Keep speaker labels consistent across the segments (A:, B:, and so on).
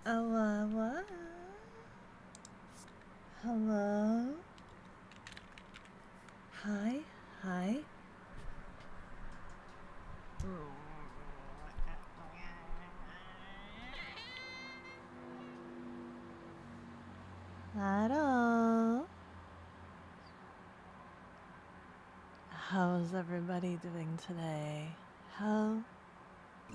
A: What? Hello? Hi? Hi? Hello? How's everybody doing today? How?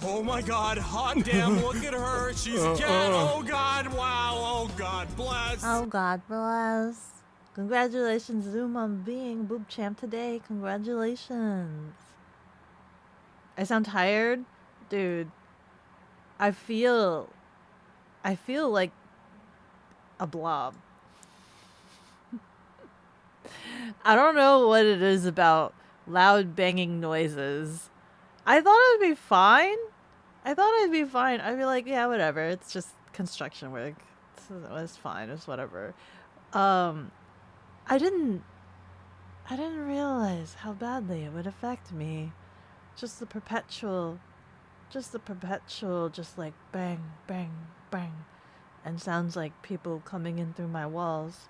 B: Oh my god, hot damn, look at her. She's dead. Oh god, wow. Oh god, bless.
A: Oh God bless. Congratulations, Zoom, on being boob champ today. Congratulations. I sound tired? Dude, I feel like a blob. I don't know what it is about loud banging noises. I thought it'd be fine. I'd be like, yeah, whatever. It's just construction work. It's fine. It's whatever. I didn't realize how badly it would affect me. Just the perpetual, just like bang, bang, bang, and sounds like people coming in through my walls.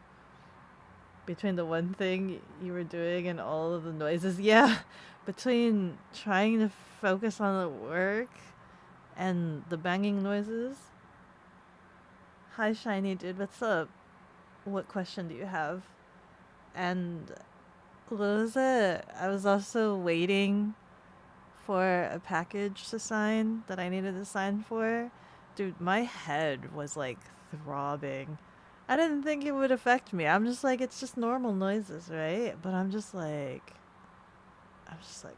A: Between the one thing you were doing and all of the noises, yeah, between trying to focus on the work and the banging noises. Hi, shiny dude, what's up? What question do you have? And what was it? I was also waiting for a package to sign that I needed to sign for. Dude, my head was like throbbing. I didn't think it would affect me. I'm just like, it's just normal noises, right? But I'm just like,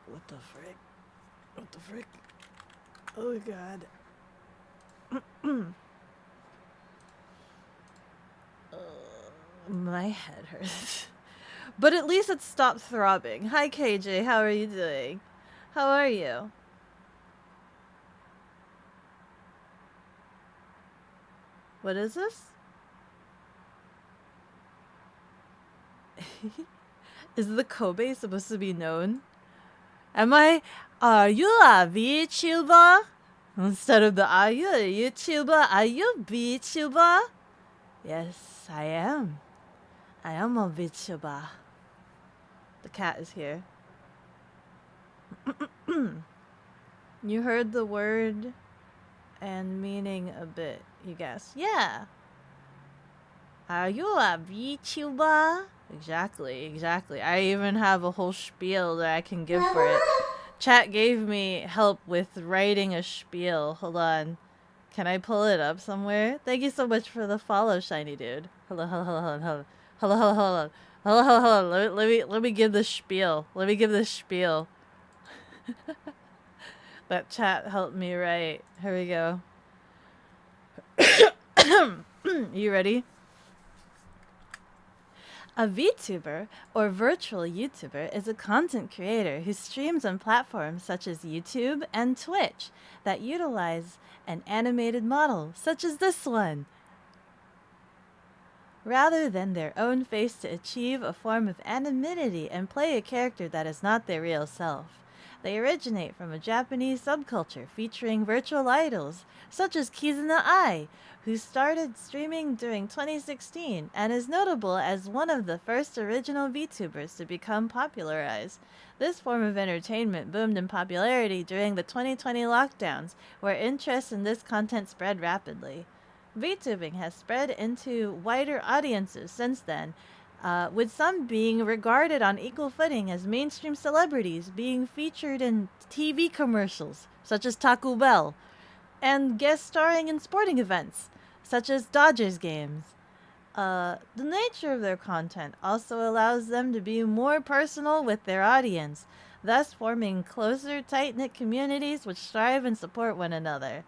A: what the frick? What the frick? Oh god. My head hurts. But at least it stopped throbbing. Hi KJ, how are you doing? How are you? What is this? Is the Kobe supposed to be known? Are you a VTuber? Instead of the are you a YouTuber? Are you a VTuber? Yes, I am. I am a VTuber. The cat is here. You heard the word and meaning a bit, you guess. Yeah. Are you a VTuber? Exactly. I even have a whole spiel that I can give for it. Chat gave me help with writing a spiel. Hold on. Can I pull it up somewhere? Thank you so much for the follow, shiny dude. Hello. Let me give this spiel. That chat helped me write. Here we go. You ready? A VTuber, or virtual YouTuber, is a content creator who streams on platforms such as YouTube and Twitch that utilize an animated model, such as this one, rather than their own face to achieve a form of anonymity and play a character that is not their real self. They originate from a Japanese subculture featuring virtual idols, such as Kizuna Ai, who started streaming during 2016 and is notable as one of the first original VTubers to become popularized. This form of entertainment boomed in popularity during the 2020 lockdowns, where interest in this content spread rapidly. VTubing has spread into wider audiences since then, with some being regarded on equal footing as mainstream celebrities, being featured in TV commercials, such as Taco Bell, and guest starring in sporting events, such as Dodgers games. The nature of their content also allows them to be more personal with their audience, thus forming closer, tight-knit communities which strive and support one another.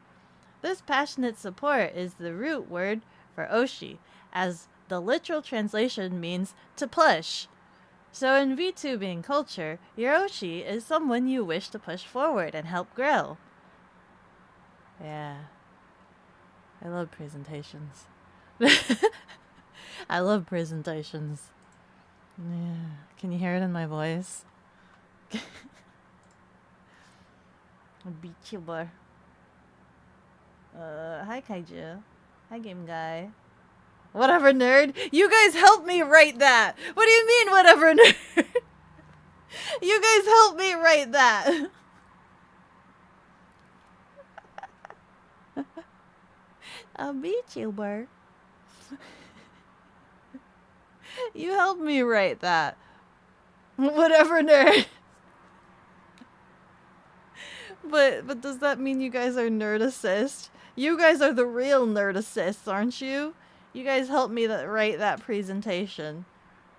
A: This passionate support is the root word for Oshi, as the literal translation means to push. So in VTubing culture, your Oshi is someone you wish to push forward and help grow. Yeah. I love presentations. I love presentations. Yeah. Can you hear it in my voice? VTuber. Hi Kaiju. Hi, game guy. Whatever, nerd. You guys help me write that. What do you mean, whatever, nerd? You guys help me write that. A VTuber. You helped me write that. Whatever, nerd. But does that mean you guys are nerd assist? You guys are the real nerd assists, aren't you? You guys helped me write that presentation.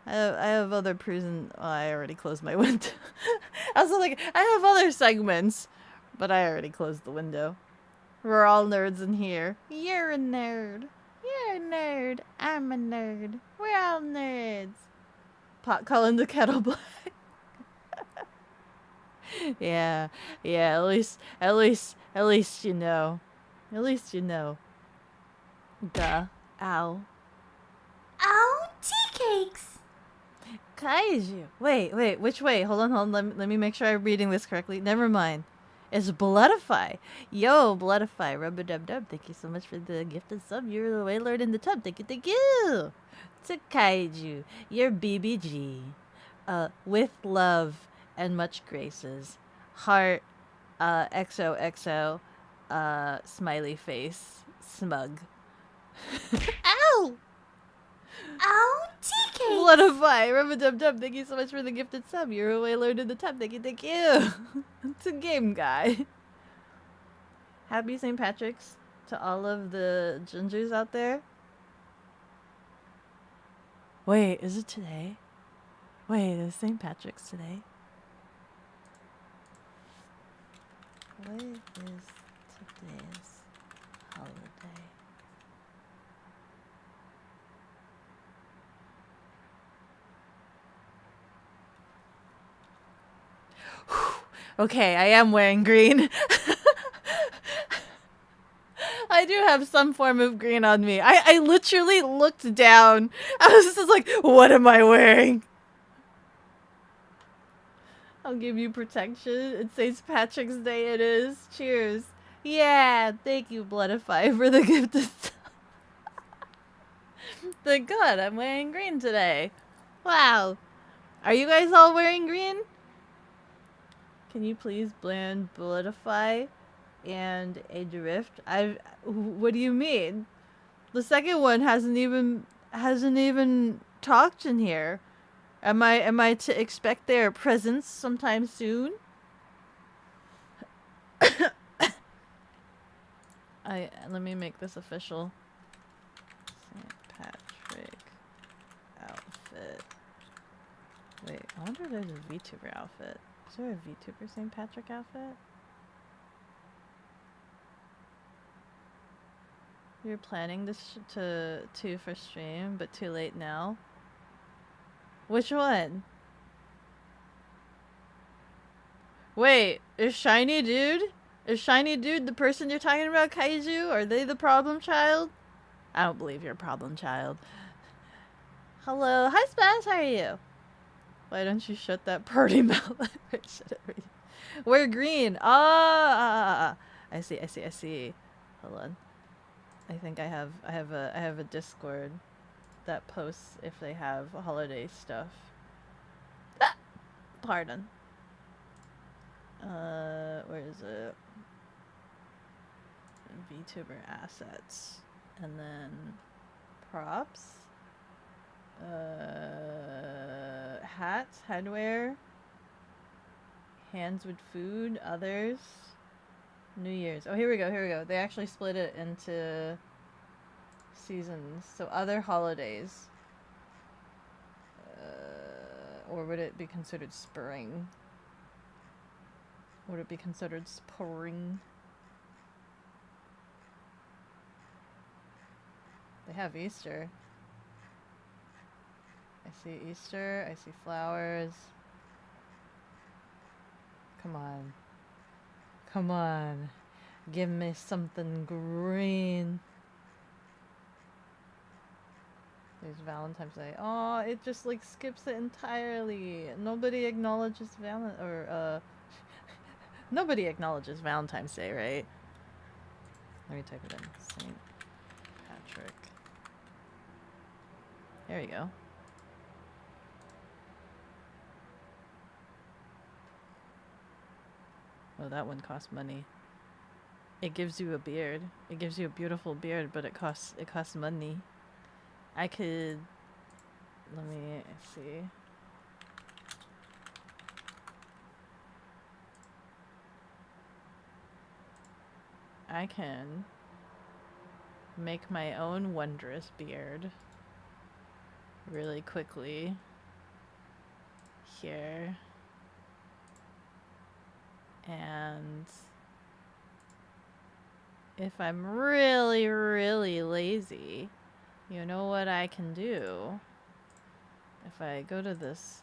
A: I have other oh, I already closed my window. I was like, I have other segments, but I already closed the window. We're all nerds in here. You're a nerd. You're a nerd. I'm a nerd. We're all nerds. Pot calling the kettle black. Yeah, yeah. At least you know. At least you know. Duh. Ow.
C: Oh, tea cakes.
A: Kaiju. Wait. Which way? Hold on. Let me make sure I'm reading this correctly. Never mind. It's Bloodify. Yo, Bloodify. Rub-a-dub-dub. Thank you so much for the gifted sub. You're the Wailord in the tub. Thank you. To Kaiju. You're BBG. With love and much graces. Heart. XOXO. Smiley face. Smug. Ow!
C: Oh, tea cakes.
A: Bloodify. Rub-a-dub-dub. Thank you so much for the gifted sub. You're a Wailord in the tub. Thank you. To game guy. Happy St. Patrick's to all of the gingers out there. Wait, is it today? Wait, is St. Patrick's today? What is today's holiday? Okay, I am wearing green. I do have some form of green on me. I literally looked down. I was just like, what am I wearing? I'll give you protection. It's St. Patrick's Day it is. Cheers. Yeah, thank you, Bloodify, for the gift of stuff. Thank God I'm wearing green today. Wow. Are you guys all wearing green? Can you please blend Bloodify and a drift? What do you mean? The second one hasn't even talked in here. Am I to expect their presence sometime soon? Let me make this official. St. Patrick outfit. Wait, I wonder if there's a VTuber outfit. Is there a VTuber St. Patrick outfit? You're planning this for stream, but too late now. Which one? Wait, is Shiny Dude? Is Shiny Dude the person you're talking about, Kaiju? Are they the problem child? I don't believe you're a problem child. Hello. Hi, Spaz. How are you? Why don't you shut that party mouth? We're green. Ah, I see. Hold on. I think I have a Discord that posts if they have holiday stuff. Ah! Pardon. Where is it? VTuber assets. And then props. Hats, headwear. Hands with food, others. New Year's. Oh, here we go. They actually split it into seasons. So other holidays. Or would it be considered spring? Would it be considered spring? They have Easter. I see Easter. I see flowers. Come on. Come on. Give me something green. There's Valentine's Day. Oh, it just like skips it entirely. Nobody acknowledges nobody acknowledges Valentine's Day, right? Let me type it in. St. There we go. Oh, that one costs money. It gives you a beard. It gives you a beautiful beard, but it costs money. I could... Let me see. I can make my own wondrous beard really quickly. Here. And if I'm really, really lazy, you know what I can do? If I go to this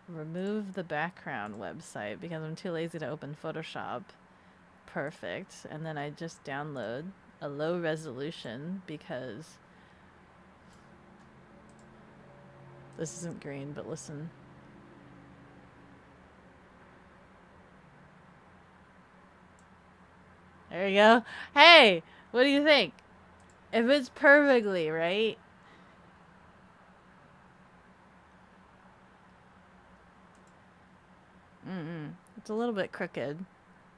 A: remove the background website because I'm too lazy to open Photoshop. Perfect. And then I just download a low resolution because this isn't green, but listen. There you go. Hey, what do you think? If it's perfectly, right? It's a little bit crooked.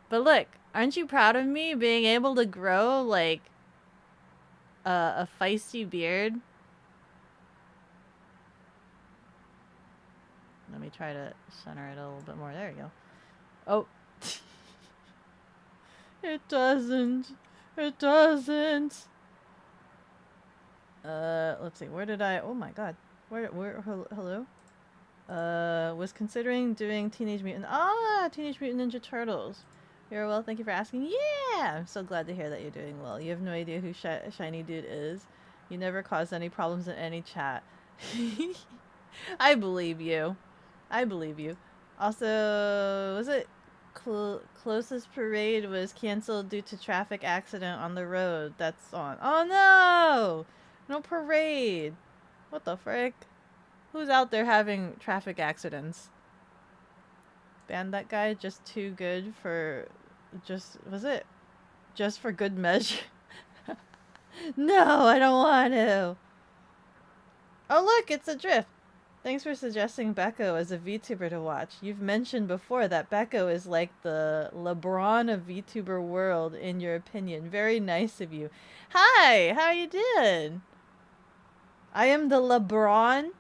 A: But look, aren't you proud of me being able to grow, like, a feisty beard? Let me try to center it a little bit more. There we go. Oh. It doesn't. It doesn't. Let's see. Where did I... Oh my god. Where, hello? Was considering doing Teenage Mutant... Ah! Teenage Mutant Ninja Turtles. You're well, thank you for asking. Yeah! I'm so glad to hear that you're doing well. You have no idea who Shiny Dude is. You never caused any problems in any chat. I believe you. I believe you. Also, was it... closest parade was canceled due to traffic accident on the road. That's on. Oh no! No parade. What the frick? Who's out there having traffic accidents? Ban that guy. Just too good for... Just... Was it? Just for good measure? No, I don't want to. Oh look, it's a drift. Thanks for suggesting Beko as a VTuber to watch. You've mentioned before that Beko is like the LeBron of VTuber world, in your opinion. Very nice of you. Hi, how you doing? I am the LeBron,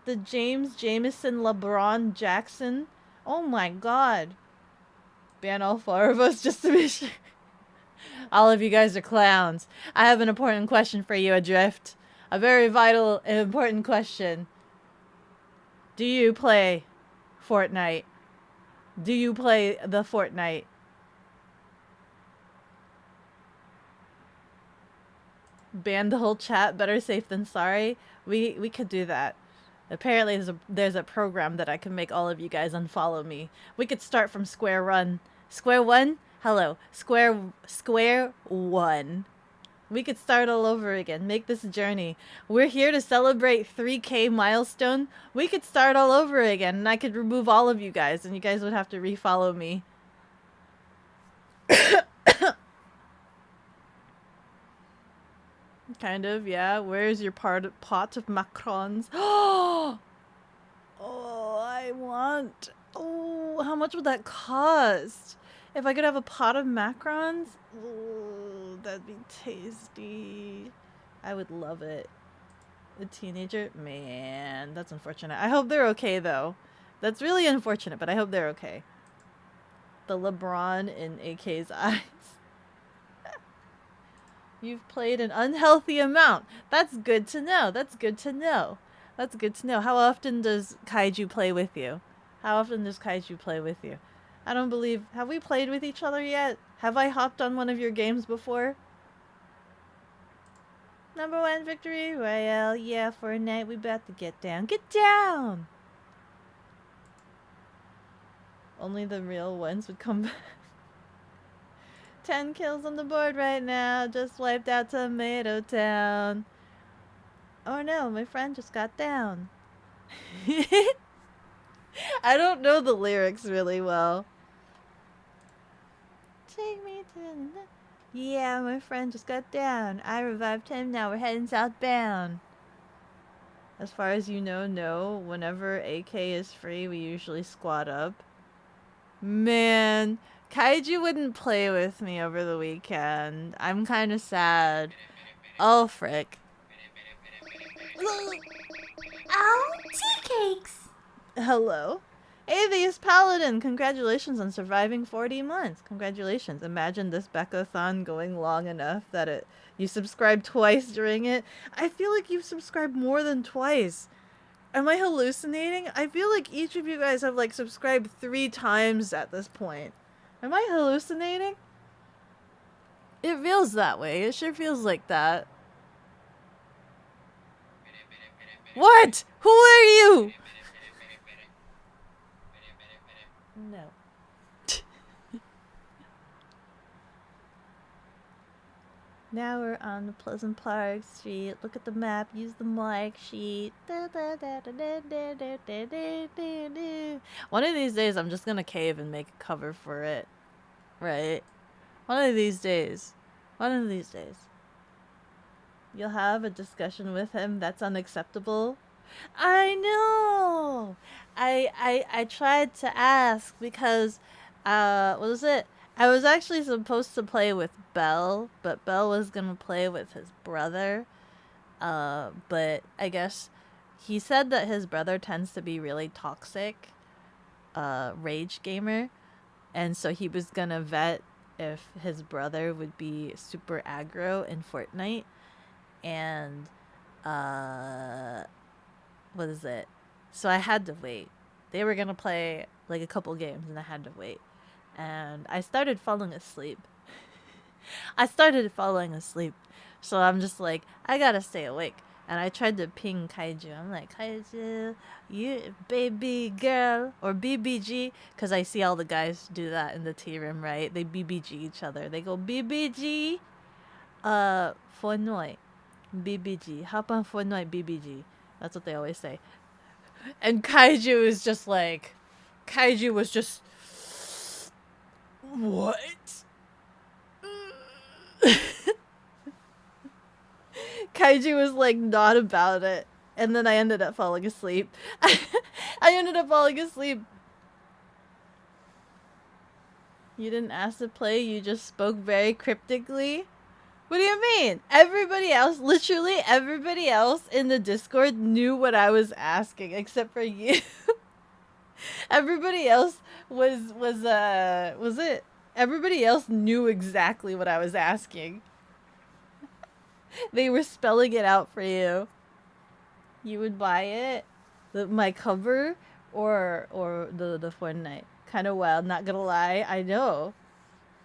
A: the James Jameson LeBron Jackson. Oh my god. Ban all 4 of us just to be sure. All of you guys are clowns. I have an important question for you, Adrift. A very vital and important question. Do you play Fortnite? Do you play the Fortnite? Ban the whole chat. Better safe than sorry. We could do that. Apparently there's a program that I can make all of you guys unfollow me. We could start from square one. Square one? Hello. Square one. We could start all over again. Make this journey. We're here to celebrate 3K milestone. We could start all over again, and I could remove all of you guys, and you guys would have to refollow me. Kind of, yeah. Where's your pot of macarons? Oh, I want... Oh, how much would that cost? If I could have a pot of macarons? Ooh, that'd be tasty. I would love it. A teenager? Man, that's unfortunate. I hope they're okay, though. That's really unfortunate, but I hope they're okay. The LeBron in AK's eyes. You've played an unhealthy amount. That's good to know. That's good to know. That's good to know. How often does Kaiju play with you? How often does Kaiju play with you? I don't believe... Have we played with each other yet? Have I hopped on one of your games before? Number 1 victory royale. Yeah, Fortnite. We about to get down. Get down! Only the real ones would come back. 10 kills on the board right now. Just wiped out Tomato Town. Oh no, my friend just got down. I don't know the lyrics really well. Take me to the... Yeah, my friend just got down. I revived him, now we're heading southbound. As far as you know, no. Whenever AK is free, we usually squad up. Man, Kaiju wouldn't play with me over the weekend. I'm kind of sad. Oh, frick.
C: Ow, tea cakes!
A: Hello? Atheist Paladin, congratulations on surviving 40 months. Congratulations. Imagine this Becko-thon going long enough that you subscribed twice during it. I feel like you've subscribed more than twice. Am I hallucinating? I feel like each of you guys have like subscribed 3 times at this point. Am I hallucinating? It feels that way. It sure feels like that. What? Who are you? No. Now we're on the Pleasant Park Street. Look at the map. Use the mark sheet. One of these days, I'm just gonna cave and make a cover for it. Right? One of these days. One of these days. You'll have a discussion with him that's unacceptable. I know. I tried to ask because what was it? I was actually supposed to play with Bell, but Bell was gonna play with his brother. But I guess he said that his brother tends to be really toxic, rage gamer, and so he was gonna vet if his brother would be super aggro in Fortnite, and what is it? So I had to wait. They were gonna play like a couple games, and I had to wait. And I started falling asleep. So I'm just like, I gotta stay awake. And I tried to ping Kaiju. I'm like, Kaiju, you baby girl, or BBG, because I see all the guys do that in the tea room, right? They BBG each other. They go BBG, Fortnite, BBG, hop on Fortnite, BBG. That's what they always say. And Kaiju is just like, Kaiju was just, what? Kaiju was like not about it. And then I ended up falling asleep. You didn't ask to play, you just spoke very cryptically? What do you mean? Everybody else, literally everybody else in the Discord knew what I was asking, except for you. Everybody else everybody else knew exactly what I was asking. They were spelling it out for you. You would buy it? My cover? Or the Fortnite? Kind of wild, not gonna lie. I know.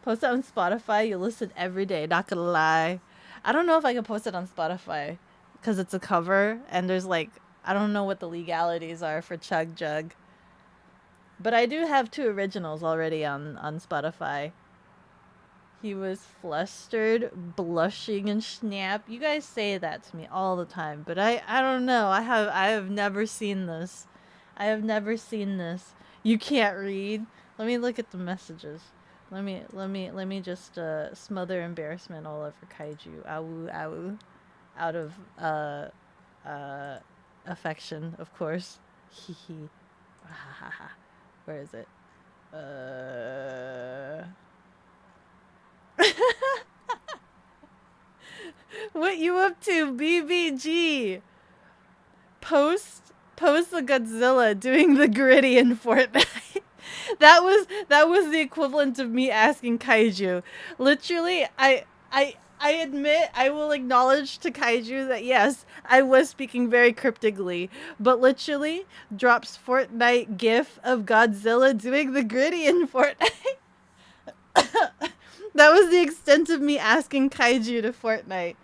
A: Post it on Spotify, you listen every day, not gonna lie. I don't know if I can post it on Spotify, because it's a cover, and there's like, I don't know what the legalities are for Chug Jug. But I do have 2 originals already on Spotify. He was flustered, blushing, and snap. You guys say that to me all the time, but I don't know. I have never seen this. You can't read. Let me look at the messages. Let me just smother embarrassment all over Kaiju. Ow. Out of affection, of course. Hee. Where is it? What you up to, BBG? Post the Godzilla doing the gritty in Fortnite. That was the equivalent of me asking Kaiju. Literally, I admit, I will acknowledge to Kaiju that yes, I was speaking very cryptically, but literally drops Fortnite gif of Godzilla doing the gritty in Fortnite. That was the extent of me asking Kaiju to Fortnite.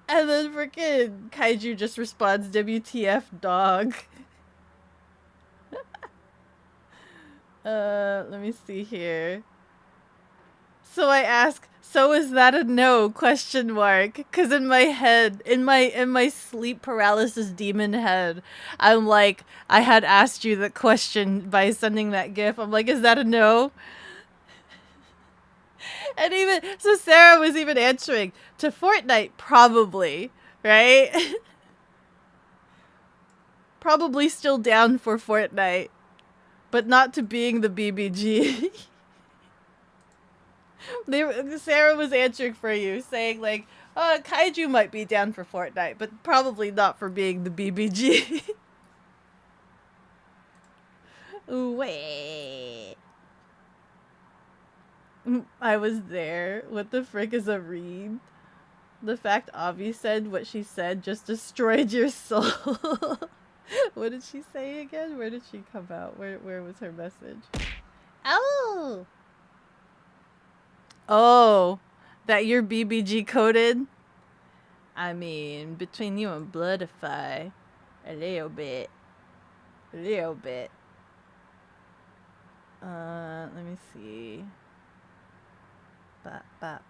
A: And then freaking Kaiju just responds, WTF dog. Let me see here. So I ask, so is that a no? Question mark. Cause in my head, in my sleep paralysis demon head, I'm like, I had asked you the question by sending that gif. I'm like, is that a no? And even so, Sarah was even answering to Fortnite, probably. right? Probably still down for Fortnite, but not to being the BBG. Sarah was answering for you, saying like, Kaiju might be down for Fortnite, but probably not for being the BBG. Wait. I was there. What the frick is a read? The fact Avi said what she said just destroyed your soul. What did she say again? Where did she come out? Where was her message? Oh! Oh, that you're BBG coded? I mean, between you and Bloodify, a little bit. A little bit. Let me see. Ba.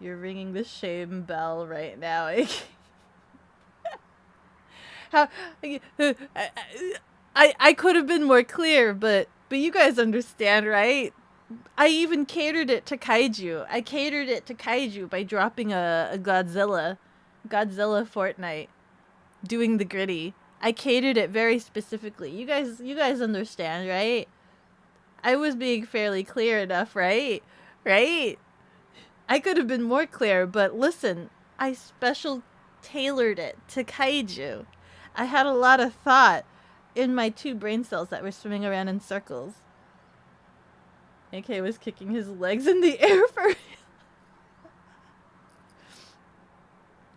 A: You're ringing the shame bell right now. How I could have been more clear, but you guys understand, right? I even catered it to Kaiju. I catered it to Kaiju by dropping a Godzilla Fortnite, doing the gritty. I catered it very specifically. You guys understand, right? I was being fairly clear enough, right? Right? I could have been more clear, but listen, I special tailored it to Kaiju. I had a lot of thought in my 2 brain cells that were swimming around in circles. AK was kicking his legs in the air for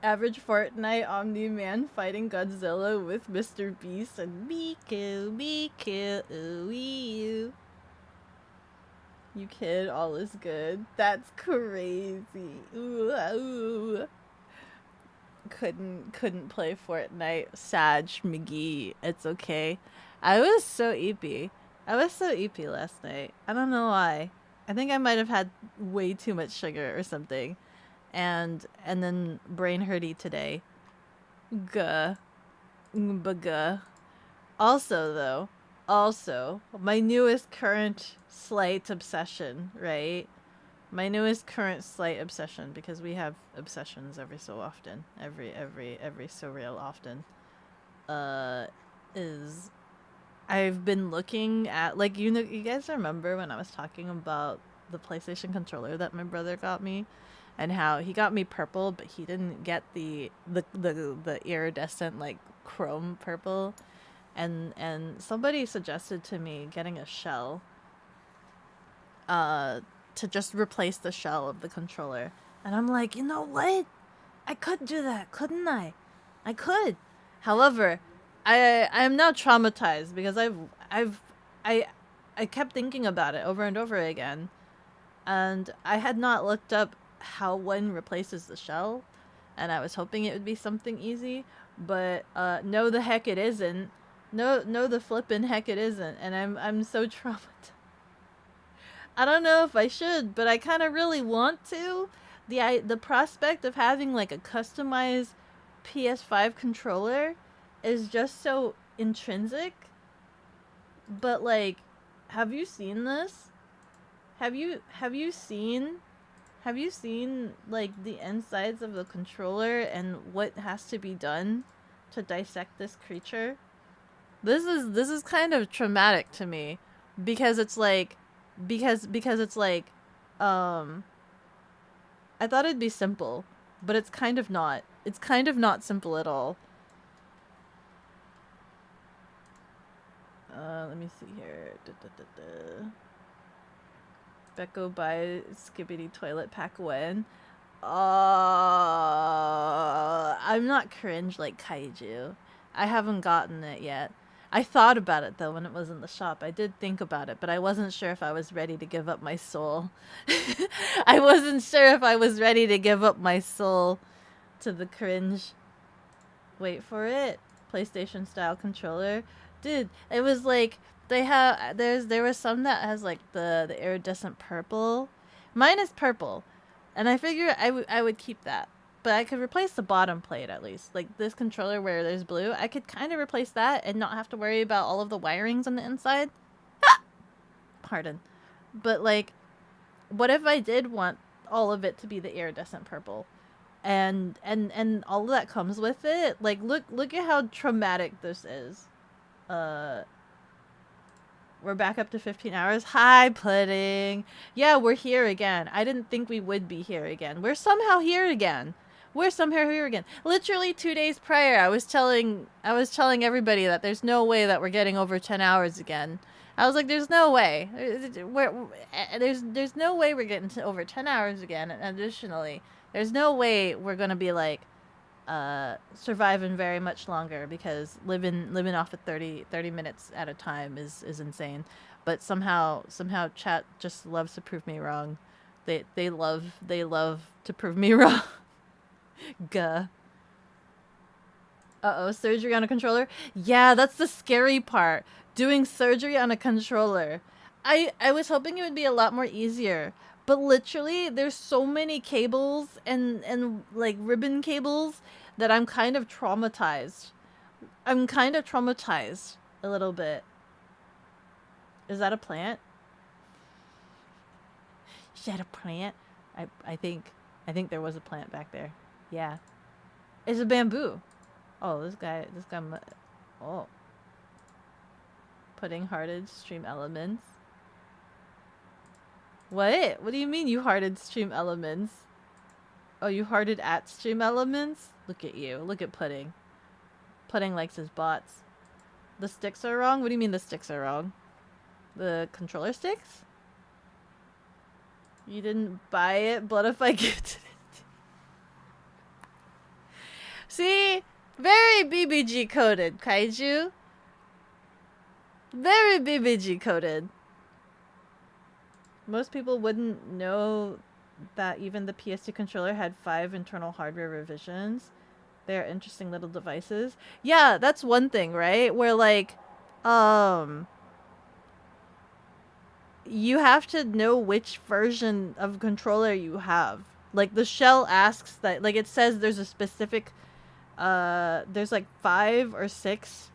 A: average Fortnite Omni-Man fighting Godzilla with Mr. Beast and Miku, ooh. You kid, all is good. That's crazy. Ooh. Couldn't play Fortnite. Sag McGee. It's okay. I was so EP. Last night. I don't know why. I think I might have had way too much sugar or something. And then brain hurty today. Guh. Also, my newest current slight obsession, right? My newest current slight obsession, because we have obsessions every so often, every so real often, is I've been looking at, like, you guys remember when I was talking about the PlayStation controller that my brother got me, and how he got me purple, but he didn't get the iridescent, like, chrome purple, and somebody suggested to me getting a shell, to just replace the shell of the controller. And I'm like, you know what? I could do that, couldn't I? I could. However, I am now traumatized because I kept thinking about it over and over again. And I had not looked up how one replaces the shell. And I was hoping it would be something easy. But no the heck it isn't. No the flippin' heck it isn't. And I'm so traumatized. I don't know if I should, but I kind of really want to. The prospect of having like a customized PS5 controller is just so intrinsic. But like, have you seen this? Have you seen like the insides of the controller and what has to be done to dissect this creature? This is kind of traumatic to me because it's like because it's like I thought it'd be simple, but it's kind of not. It's kind of not simple at all. Let me see here. Becco buy Skibbity toilet pack when? I'm not cringe like Kaiju. I haven't gotten it yet. I thought about it though when it was in the shop. I did think about it, but I wasn't sure if I was ready to give up my soul. I wasn't sure if I was ready to give up my soul to the cringe. Wait for it. PlayStation style controller. Dude, it was like there was some that has like the iridescent purple. Mine is purple. And I figure I would keep that. But I could replace the bottom plate at least. Like this controller where there's blue, I could kind of replace that and not have to worry about all of the wirings on the inside. Ah! Pardon. But like, what if I did want all of it to be the iridescent purple. And all of that comes with it. Like, look at how traumatic this is. We're back up to 15 hours. Hi, Pudding. Yeah, we're here again. I didn't think we would be here again. We're somehow here again. Literally 2 days prior, I was telling everybody that there's no way that we're getting over 10 hours again. I was like, there's no way. There's no way we're getting to over 10 hours again. And additionally, there's no way we're gonna be like surviving very much longer, because living off of 30 minutes at a time is insane. But somehow chat just loves to prove me wrong. They love to prove me wrong. Gah. Uh-oh, surgery on a controller? Yeah, that's the scary part. Doing surgery on a controller. I was hoping it would be a lot more easier. But literally, there's so many cables and like ribbon cables that I'm kind of traumatized. I'm kind of traumatized a little bit. Is that a plant? Is that a plant? I think there was a plant back there. Yeah. It's a bamboo. Oh, this guy, oh. Putting hearted stream elements. What? What do you mean you hearted stream elements? Oh, you hearted at stream elements? Look at you. Look at Pudding. Pudding likes his bots. The sticks are wrong? What do you mean the sticks are wrong? The controller sticks? You didn't buy it? Blood if I gifted it. See? Very BBG coded, Kaiju. Very BBG coded. Most people wouldn't know that even the PS2 controller had 5 internal hardware revisions. They're interesting little devices. Yeah, that's one thing, right? Where like, you have to know which version of controller you have. Like the shell asks that, like it says there's a specific, there's like 5 or 6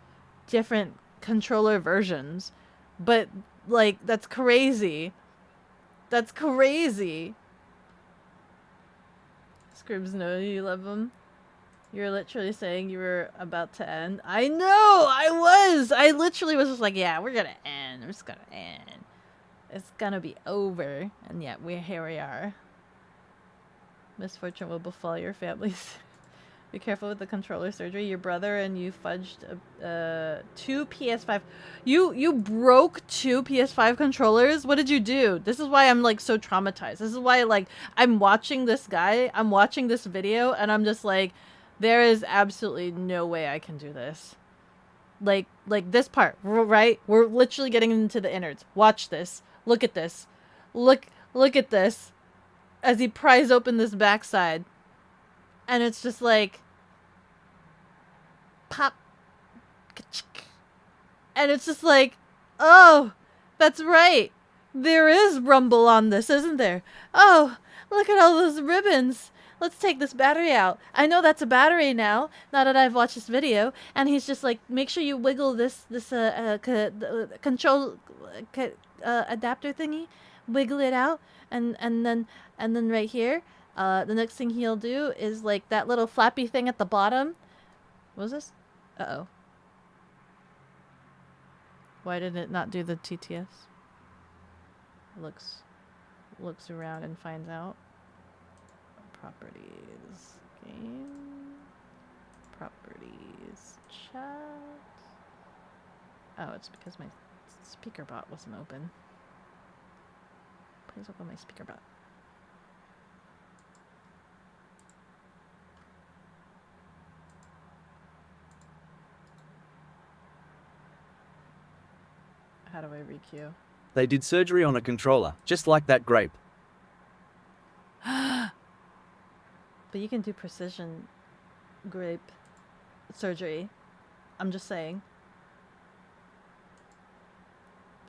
A: different controller versions. But like, that's crazy. That's crazy. Scribs know you love them. You're literally saying you were about to end. I know! I was! I literally was just like, yeah, we're gonna end. We're just gonna end. It's gonna be over. And yet, here we are. Misfortune will befall your families. Be careful with the controller surgery. Your brother and you fudged 2 PS5. You broke 2 PS5 controllers? What did you do? This is why I'm like so traumatized. This is why like I'm watching this guy. I'm watching this video and I'm just like, there is absolutely no way I can do this. Like this part, right? We're literally getting into the innards. Watch this. Look at this. Look at this. As he pries open this backside. And it's just like, pop. And it's just like, oh, that's right. There is rumble on this, isn't there? Oh, look at all those ribbons. Let's take this battery out. I know that's a battery now that I've watched this video. And he's just like, make sure you wiggle this control adapter thingy. Wiggle it out. And then right here, the next thing he'll do is like that little flappy thing at the bottom. What was this? Uh-oh. Why did it not do the TTS? Looks around and finds out. Properties. Game. Properties. Chat. Oh, it's because my speaker bot wasn't open. Please open my speaker bot. How do I requeue?
D: They did surgery on a controller, just like that grape.
A: But you can do precision grape surgery. I'm just saying.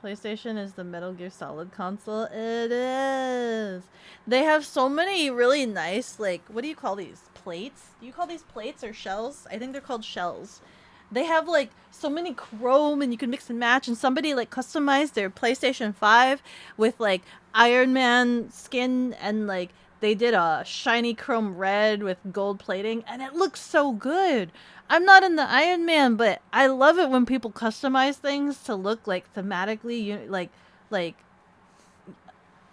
A: PlayStation is the Metal Gear Solid console. It is. They have so many really nice, like, what do you call these? Plates? Do you call these plates or shells? I think they're called shells. They have like so many chrome and you can mix and match, and somebody like customized their PlayStation 5 with like Iron Man skin and like they did a shiny chrome red with gold plating, and it looks so good. I'm not in the Iron Man, but I love it when people customize things to look like thematically, like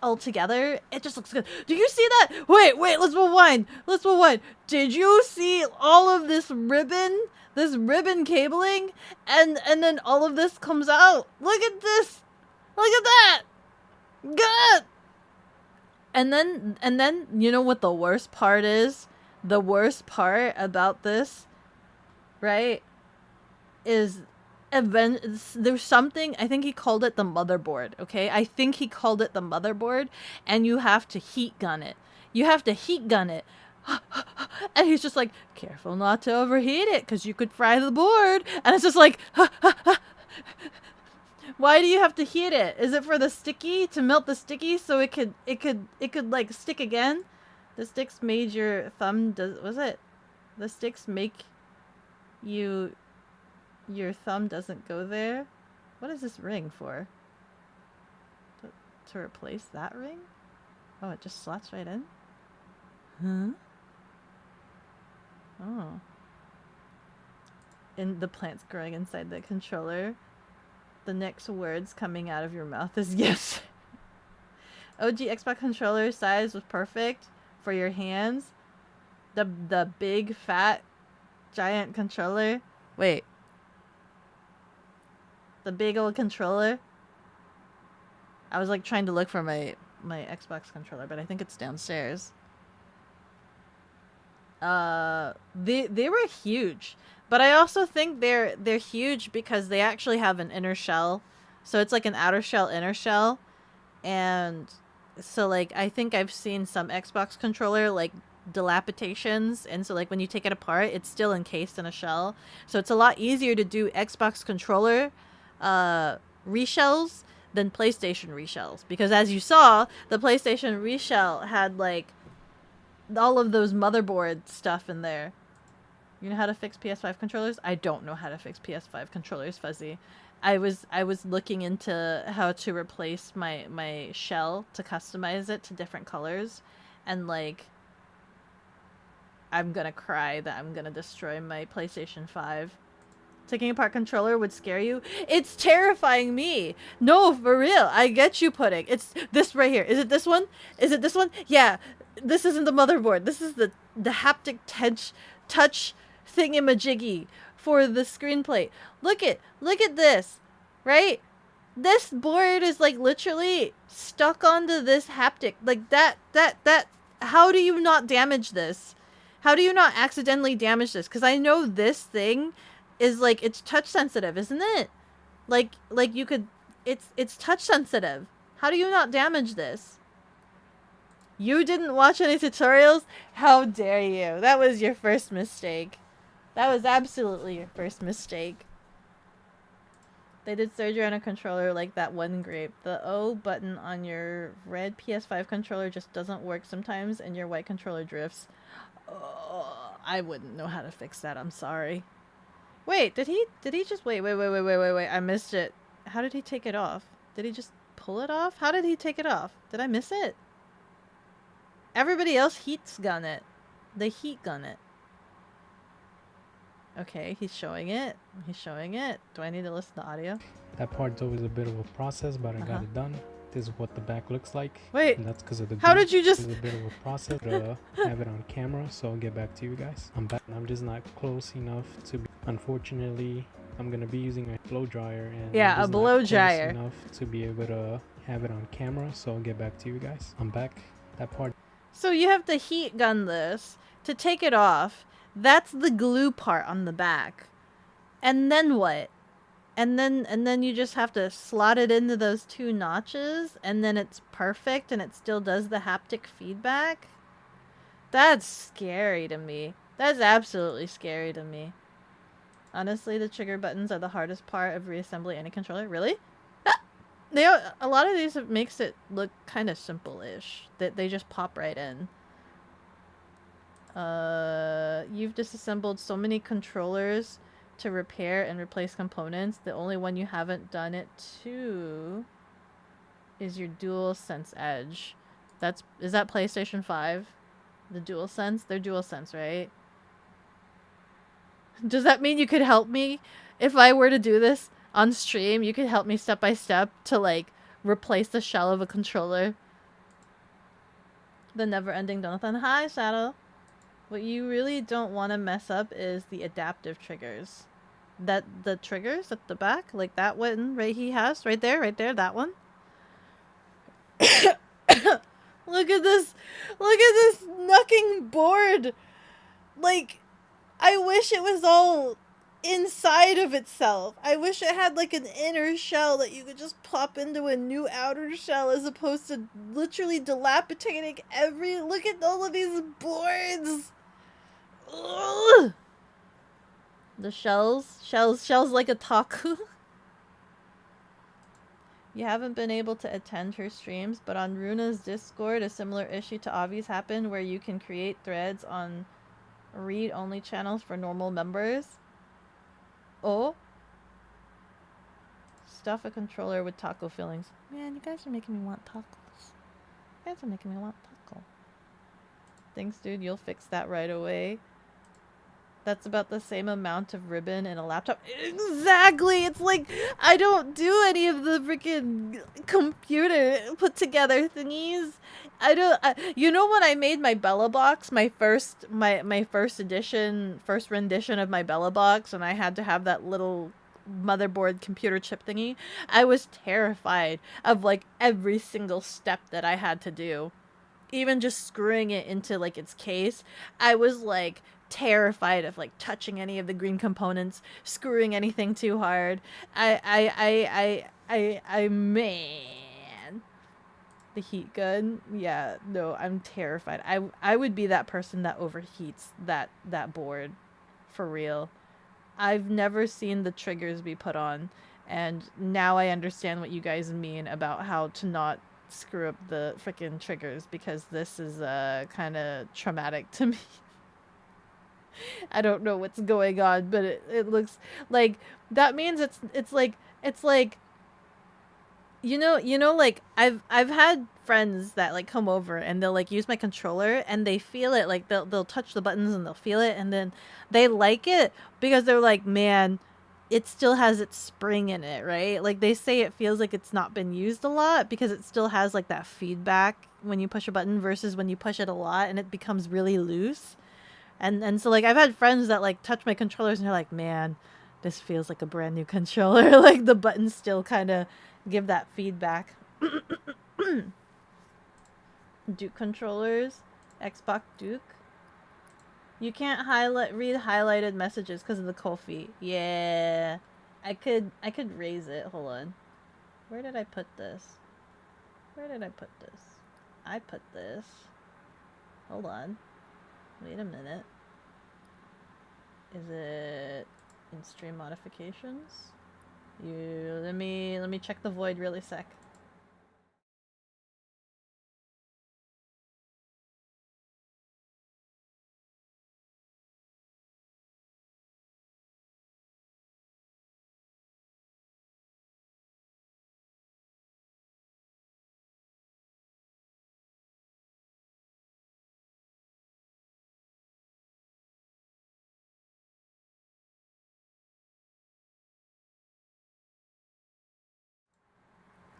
A: all together. It just looks good. Do you see that? Wait, let's rewind. Did you see all of this ribbon cabling, and then all of this comes out? Look at this. Look at that. Good. And then you know what the worst part is? The worst part about this, right, is there's something, I think he called it the motherboard, okay? I think he called it the motherboard, and you have to heat gun it. And he's just like, careful not to overheat it, because you could fry the board. And it's just like, why do you have to heat it? Is it for the sticky, to melt the sticky so it could like stick again? The sticks made your thumb the sticks make your thumb doesn't go there? What is this ring for? To replace that ring? Oh, it just slots right in? Huh? Oh. And the plant's growing inside the controller. The next words coming out of your mouth is yes. OG Xbox controller size was perfect for your hands. The big fat giant controller. Wait. The big old controller. I was like trying to look for my Xbox controller, but I think it's downstairs. They were huge, but I also think they're huge because they actually have an inner shell. So it's like an outer shell, inner shell. And so like I think I've seen some Xbox controller like dilapidations, and so like when you take it apart, it's still encased in a shell. So it's a lot easier to do Xbox controller reshells than PlayStation reshells, because as you saw, the PlayStation reshell had like all of those motherboard stuff in there. You know how to fix PS5 controllers? I don't know how to fix PS5 controllers, Fuzzy. I was looking into how to replace my shell to customize it to different colors, and like I'm gonna cry that I'm gonna destroy my PlayStation 5. Taking apart controller would scare you? It's terrifying me. No, for real. I get you, Pudding. It's this right here. Is it this one? Yeah. This isn't the motherboard. This is the haptic touch thingamajiggy for the screen plate. Look at this, right? This board is like literally stuck onto this haptic. Like that. How do you not damage this? How do you not accidentally damage this? Because I know this thing is like, it's touch sensitive, isn't it? Like you could, it's touch sensitive. How do you not damage this? You didn't watch any tutorials? How dare you? That was your first mistake. That was absolutely your first mistake. They did surgery on a controller like that one grape. The O button on your red PS5 controller just doesn't work sometimes, and your white controller drifts. Oh, I wouldn't know how to fix that. I'm sorry. Wait, did he just wait, I missed it. How did he take it off? Did he just pull it off? How did he take it off? Did I miss it? Everybody else heats gun it. They heat gun it. Okay, he's showing it. Do I need to listen to audio?
E: That part's always a bit of a process, but I got it done. This is what the back looks like.
A: Wait,
E: and that's because of the
A: how did you just...
E: It's a bit of a process to have it on camera, so I'll get back to you guys. I'm back. I'm just not close enough to be... Unfortunately, I'm going to be using a blow dryer. And
A: yeah, a blow dryer.
E: Enough to be able to have it on camera, so I'll get back to you guys. I'm back. That part...
A: So you have to heat gun this to take it off. That's the glue part on the back. And then what? And then you just have to slot it into those two notches, and then it's perfect, and it still does the haptic feedback? That's scary to me. That's absolutely scary to me. Honestly, the trigger buttons are the hardest part of reassembly any controller. Really? A lot of these makes it look kind of simple-ish. That they just pop right in. You've disassembled so many controllers to repair and replace components. The only one you haven't done it to is your DualSense Edge. Is that PlayStation 5? The DualSense? They're DualSense, right? Does that mean you could help me if I were to do this on stream? You could help me step by step to like replace the shell of a controller. The never-ending Donathan. Hi, Shadow. What you really don't want to mess up is the adaptive triggers. The triggers at the back, like that one right he has right there, that one. Look at this knucking board. Like, I wish it was all inside of itself. I wish it had like an inner shell that you could just plop into a new outer shell as opposed to literally dilapidating every... Look at all of these boards. Ugh. The shells like a taku. You haven't been able to attend her streams, but on Runa's Discord, a similar issue to Avi's happened where you can create threads on read-only channels for normal members. Oh. Stuff a controller with taco fillings. Man, you guys are making me want tacos. You guys are making me want taco. Thanks, dude. You'll fix that right away. That's about the same amount of ribbon in a laptop. Exactly! It's like, I don't do any of the freaking computer put together thingies. You know when I made my Bella box, my first rendition of my Bella box, and I had to have that little motherboard computer chip thingy, I was terrified of like every single step that I had to do. Even just screwing it into like its case, I was like terrified of like touching any of the green components, screwing anything too hard. I man, the heat gun. Yeah, no, I'm terrified. I would be that person that overheats that board, for real. I've never seen the triggers be put on, and now I understand what you guys mean about how to not screw up the freaking triggers, because this is kind of traumatic to me. I don't know what's going on, but it looks like that means it's like you know like I've had friends that like come over and they'll like use my controller and they feel it, like they'll touch the buttons and they'll feel it, and then they like it because they're like, man, it still has its spring in it, right? Like they say it feels like it's not been used a lot because it still has like that feedback when you push a button versus when you push it a lot and it becomes really loose. And so like I've had friends that like touch my controllers and they're like, man, this feels like a brand new controller. Like the buttons still kind of give that feedback. Duke controllers, Xbox Duke. You can't read highlighted messages because of the cold feet. Yeah, I could raise it. Hold on. Where did I put this? I put this. Hold on. Wait a minute. Is it in stream modifications? Let me check the void really sec.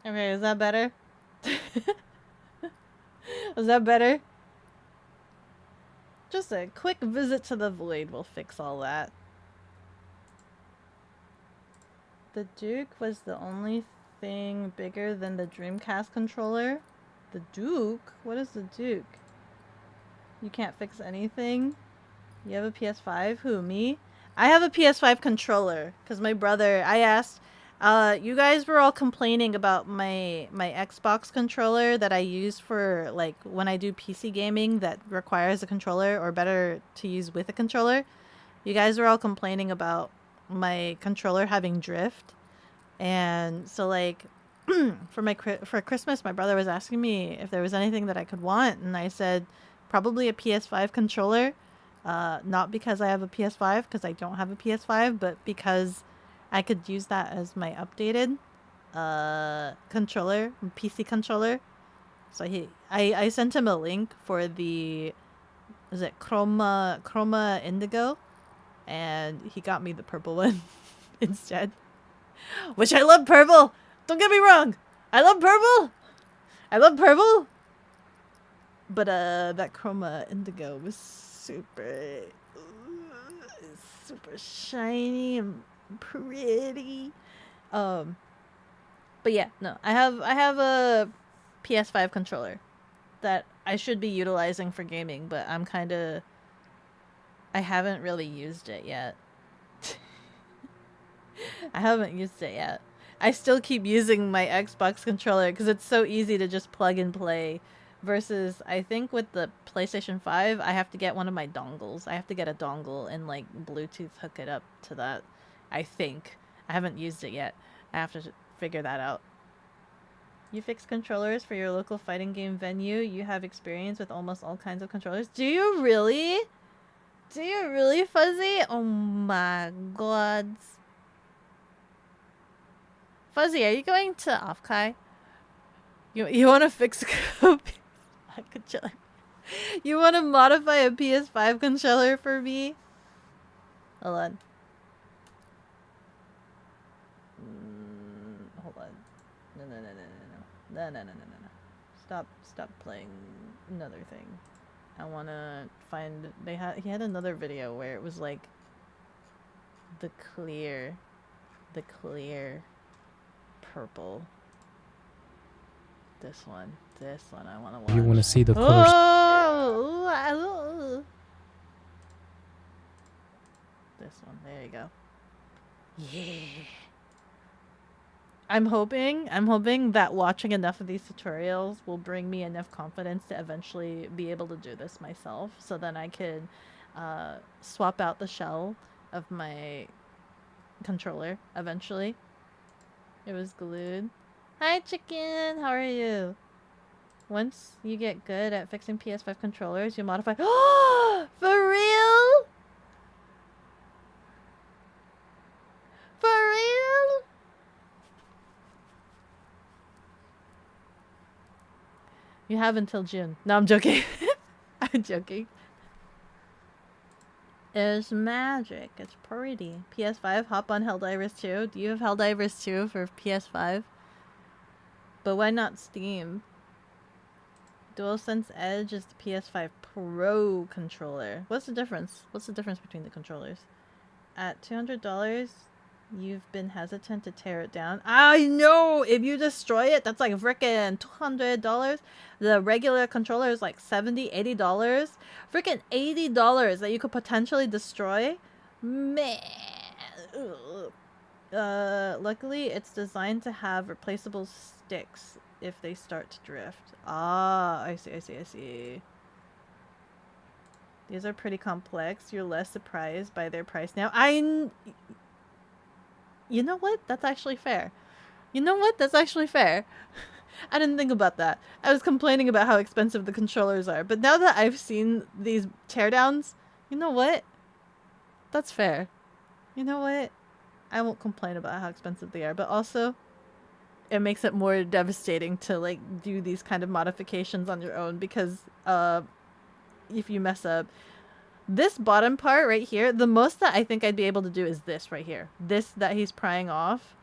A: Okay, is that better? Is that better? Just a quick visit to the void will fix all that. The Duke was the only thing bigger than the Dreamcast controller. The Duke? What is the Duke? You can't fix anything? You have a PS5? Who, me? I have a PS5 controller because my brother, I asked, you guys were all complaining about my Xbox controller that I use for like when I do PC gaming that requires a controller, or better to use with a controller. You guys were all complaining about my controller having drift, and so like for Christmas my brother was asking me if there was anything that I could want, and I said probably a PS5 controller, not because I have a PS5, because I don't have a PS5, but because I could use that as my updated controller, PC controller. So I sent him a link for the, is it Chroma Indigo? And he got me the purple one instead. Which I love purple! Don't get me wrong! I love purple! I love purple! But that Chroma Indigo was super shiny and pretty. But yeah, no. I have a PS5 controller that I should be utilizing for gaming, but I haven't really used it yet. I haven't used it yet. I still keep using my Xbox controller because it's so easy to just plug and play. Versus, I think with the PlayStation 5, I have to get one of my dongles. I have to get a dongle and, like, Bluetooth hook it up to that. I think. I haven't used it yet. I have to figure that out. You fix controllers for your local fighting game venue. You have experience with almost all kinds of controllers. Do you really? Do you really, Fuzzy? Oh my god. Fuzzy, are you going to Offkai? You want to fix a controller? You want to modify a PS5 controller for me? Hold on. Hold on. No. Stop playing another thing. I want to find... He had another video where it was like... The clear purple. This one I want to watch.
E: You want to see the colors?
A: Oh! This one, there you go. Yeah. I'm hoping that watching enough of these tutorials will bring me enough confidence to eventually be able to do this myself, so then I can swap out the shell of my controller eventually. It was glued. Hi, chicken. How are you? Once you get good at fixing PS5 controllers, you modify. Oh, for real? For real? You have until June. No, I'm joking. I'm joking. It's magic. It's pretty. PS5, hop on Helldivers 2. Do you have Helldivers 2 for PS5? But why not Steam? DualSense Edge is the PS5 Pro controller. What's the difference? What's the difference between the controllers? At $200, you've been hesitant to tear it down. I know! If you destroy it, that's like frickin' $200. The regular controller is like $70, $80. Frickin' $80 that you could potentially destroy. Man. Ugh. Luckily, it's designed to have replaceable sticks if they start to drift. Ah, I see. These are pretty complex. You're less surprised by their price now. You know what? That's actually fair. You know what? That's actually fair. I didn't think about that. I was complaining about how expensive the controllers are. But now that I've seen these teardowns, you know what? That's fair. You know what? I won't complain about how expensive they are. But also, it makes it more devastating to like do these kind of modifications on your own. Because if you mess up, this bottom part right here, the most that I think I'd be able to do is this right here. This that he's prying off.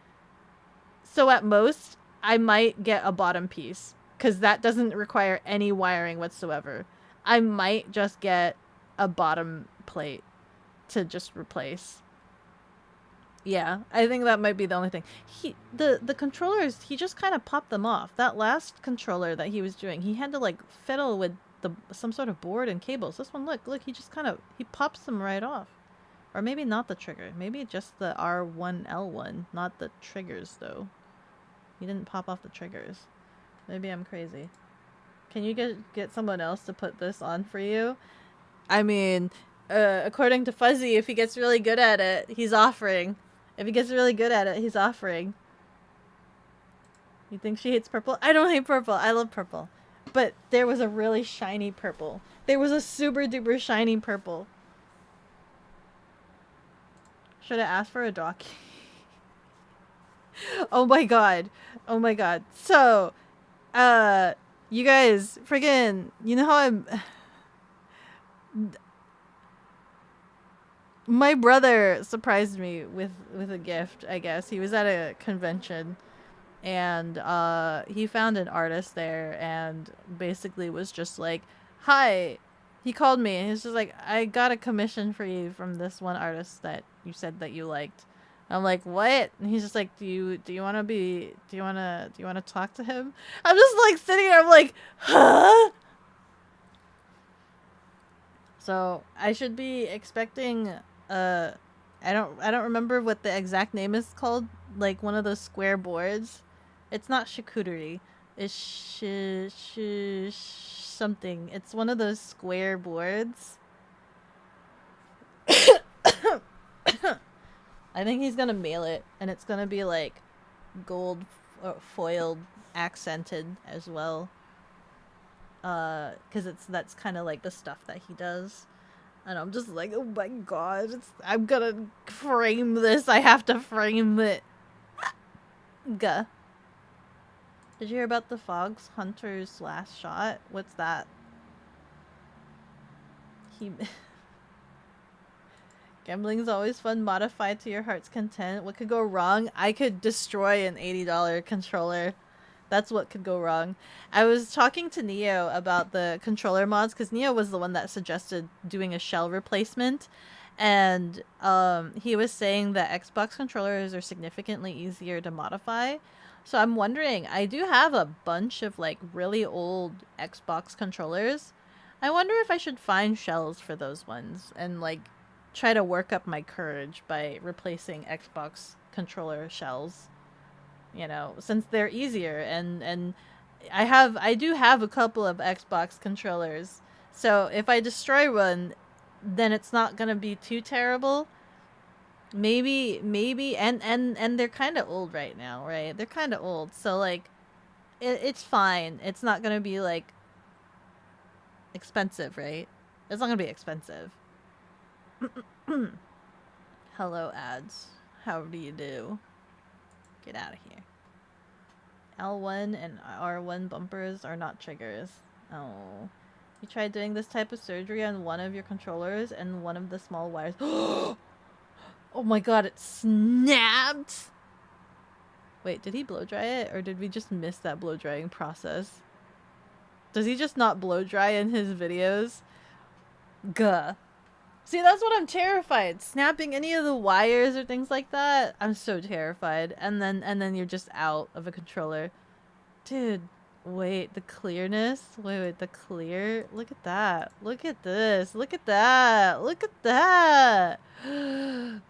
A: So at most, I might get a bottom piece because that doesn't require any wiring whatsoever. I might just get a bottom plate to just replace. Yeah, I think that might be the only thing. The controllers, he just kind of popped them off. That last controller that he was doing, he had to like fiddle with some sort of board and cables. This one, look, he just he pops them right off. Or maybe not the trigger. Maybe just the R1L1, not the triggers though. He didn't pop off the triggers. Maybe I'm crazy. Can you get someone else to put this on for you? I mean, according to Fuzzy, if he gets really good at it, he's offering. If he gets really good at it, he's offering. You think she hates purple? I don't hate purple. I love purple. But there was a really shiny purple. There was a super duper shiny purple. Should I ask for a doc? Oh my god. Oh my god. So, You guys, friggin', you know how I'm... My brother surprised me with a gift, I guess. He was at a convention, and he found an artist there, and basically was just like, hi. He called me, and he's just like, I got a commission for you from this one artist that you said that you liked. I'm like, what? And he's just like, do you want to talk to him? I'm just like sitting there, I'm like, huh? So I should be expecting I don't remember what the exact name is called, like one of those square boards. It's not charcuterie. It's something. It's one of those square boards. I think he's gonna mail it, and it's gonna be like gold foiled, accented as well. Because that's kind of like the stuff that he does. And I'm just like, oh my god, I'm gonna frame this. I have to frame it. Gah. Did you hear about the Fox Hunter's last shot? What's that? Gambling's always fun, modified to your heart's content. What could go wrong? I could destroy an $80 controller. That's what could go wrong. I was talking to Neo about the controller mods, because Neo was the one that suggested doing a shell replacement. And he was saying that Xbox controllers are significantly easier to modify. So I'm wondering, I do have a bunch of like really old Xbox controllers. I wonder if I should find shells for those ones and like try to work up my courage by replacing Xbox controller shells. You know, since they're easier, and I do have a couple of Xbox controllers. So if I destroy one, then it's not gonna be too terrible. Maybe and they're kind of old right now, right? They're kind of old, so like it's fine. It's not gonna be like expensive, right? It's not gonna be expensive. Hello ads. How do you do? Get out of here. L1 and R1 bumpers are not triggers. Oh. You tried doing this type of surgery on one of your controllers and one of the small wires. Oh my god, it snapped! Wait, did he blow dry it? Or did we just miss that blow drying process? Does he just not blow dry in his videos? Gah. See, that's what I'm terrified. Snapping any of the wires or things like that. I'm so terrified. And then you're just out of a controller. Dude, wait, the clearness? Wait, the clear? Look at that. Look at this. Look at that. Look at that. Ooh.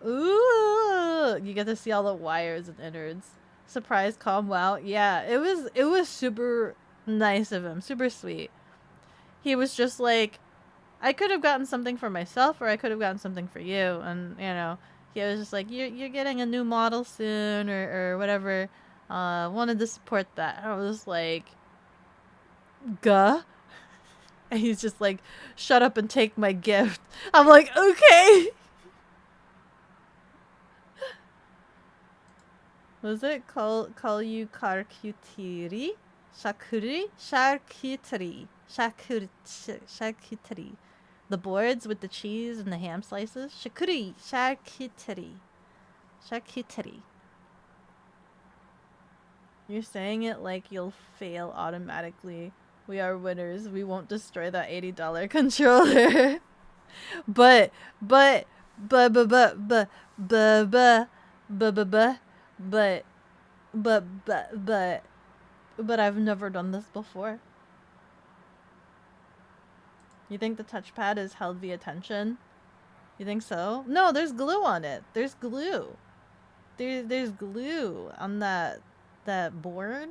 A: You get to see all the wires and innards. Surprise calm wow. Yeah, it was super nice of him. Super sweet. He was just like, I could have gotten something for myself, or I could have gotten something for you. And, you know, he was just like, you're getting a new model soon, or whatever. Wanted to support that. I was like, guh? And he's just like, shut up and take my gift. I'm like, okay. Was it call you charcuterie? Charcuterie? Charcuterie. The boards with the cheese and the ham slices. Charcuterie. You're saying it like you'll fail automatically. We are winners. We won't destroy that $80 controller. but I've never done this before. You think the touchpad is held via tension? You think so? No, there's glue on it. There's glue. There's glue on that board,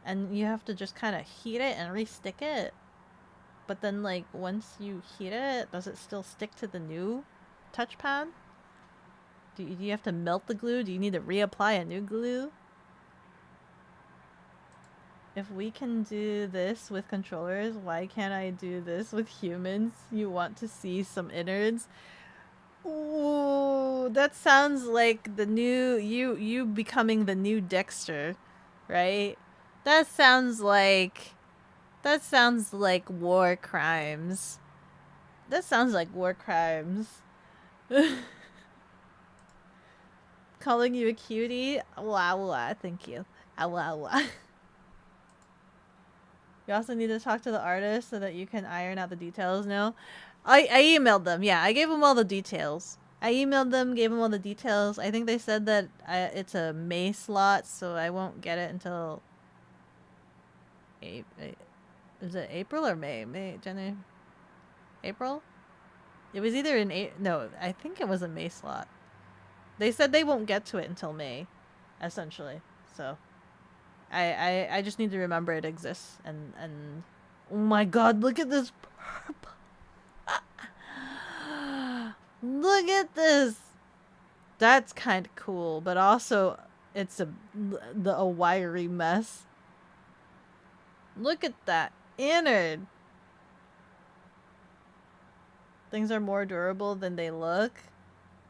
A: and you have to just kind of heat it and re-stick it. But then, like, once you heat it, does it still stick to the new touchpad? Do you have to melt the glue? Do you need to reapply a new glue? If we can do this with controllers, why can't I do this with humans? You want to see some innards? Ooh, that sounds like the new you becoming the new Dexter, right? That sounds like That sounds like war crimes. That sounds like war crimes. Calling you a cutie? Wow, thank you. Wow. You also need to talk to the artist so that you can iron out the details. No, I emailed them. Yeah, I gave them all the details. I emailed them, gave them all the details. I think they said that it's a May slot, so I won't get it until is it April or May? January, April? It was either in no, I think it was a May slot. They said they won't get to it until May, essentially. So I just need to remember it exists and oh my god, look at this purple. Look at this. That's kind of cool, but also it's a wiry mess. Look at that innard. Things are more durable than they look,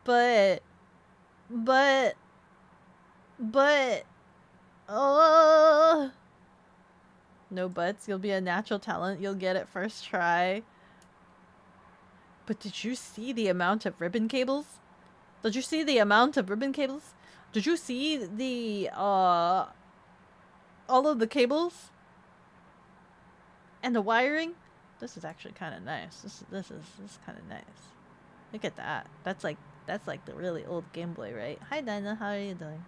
A: but oh, no buts. You'll be a natural talent. You'll get it first try. But did you see the amount of ribbon cables? Did you see the amount of ribbon cables? Did you see the all of the cables and the wiring? This is actually kind of nice. This is kind of nice. Look at that. That's like the really old Game Boy, right? Hi Dinah, how are you doing?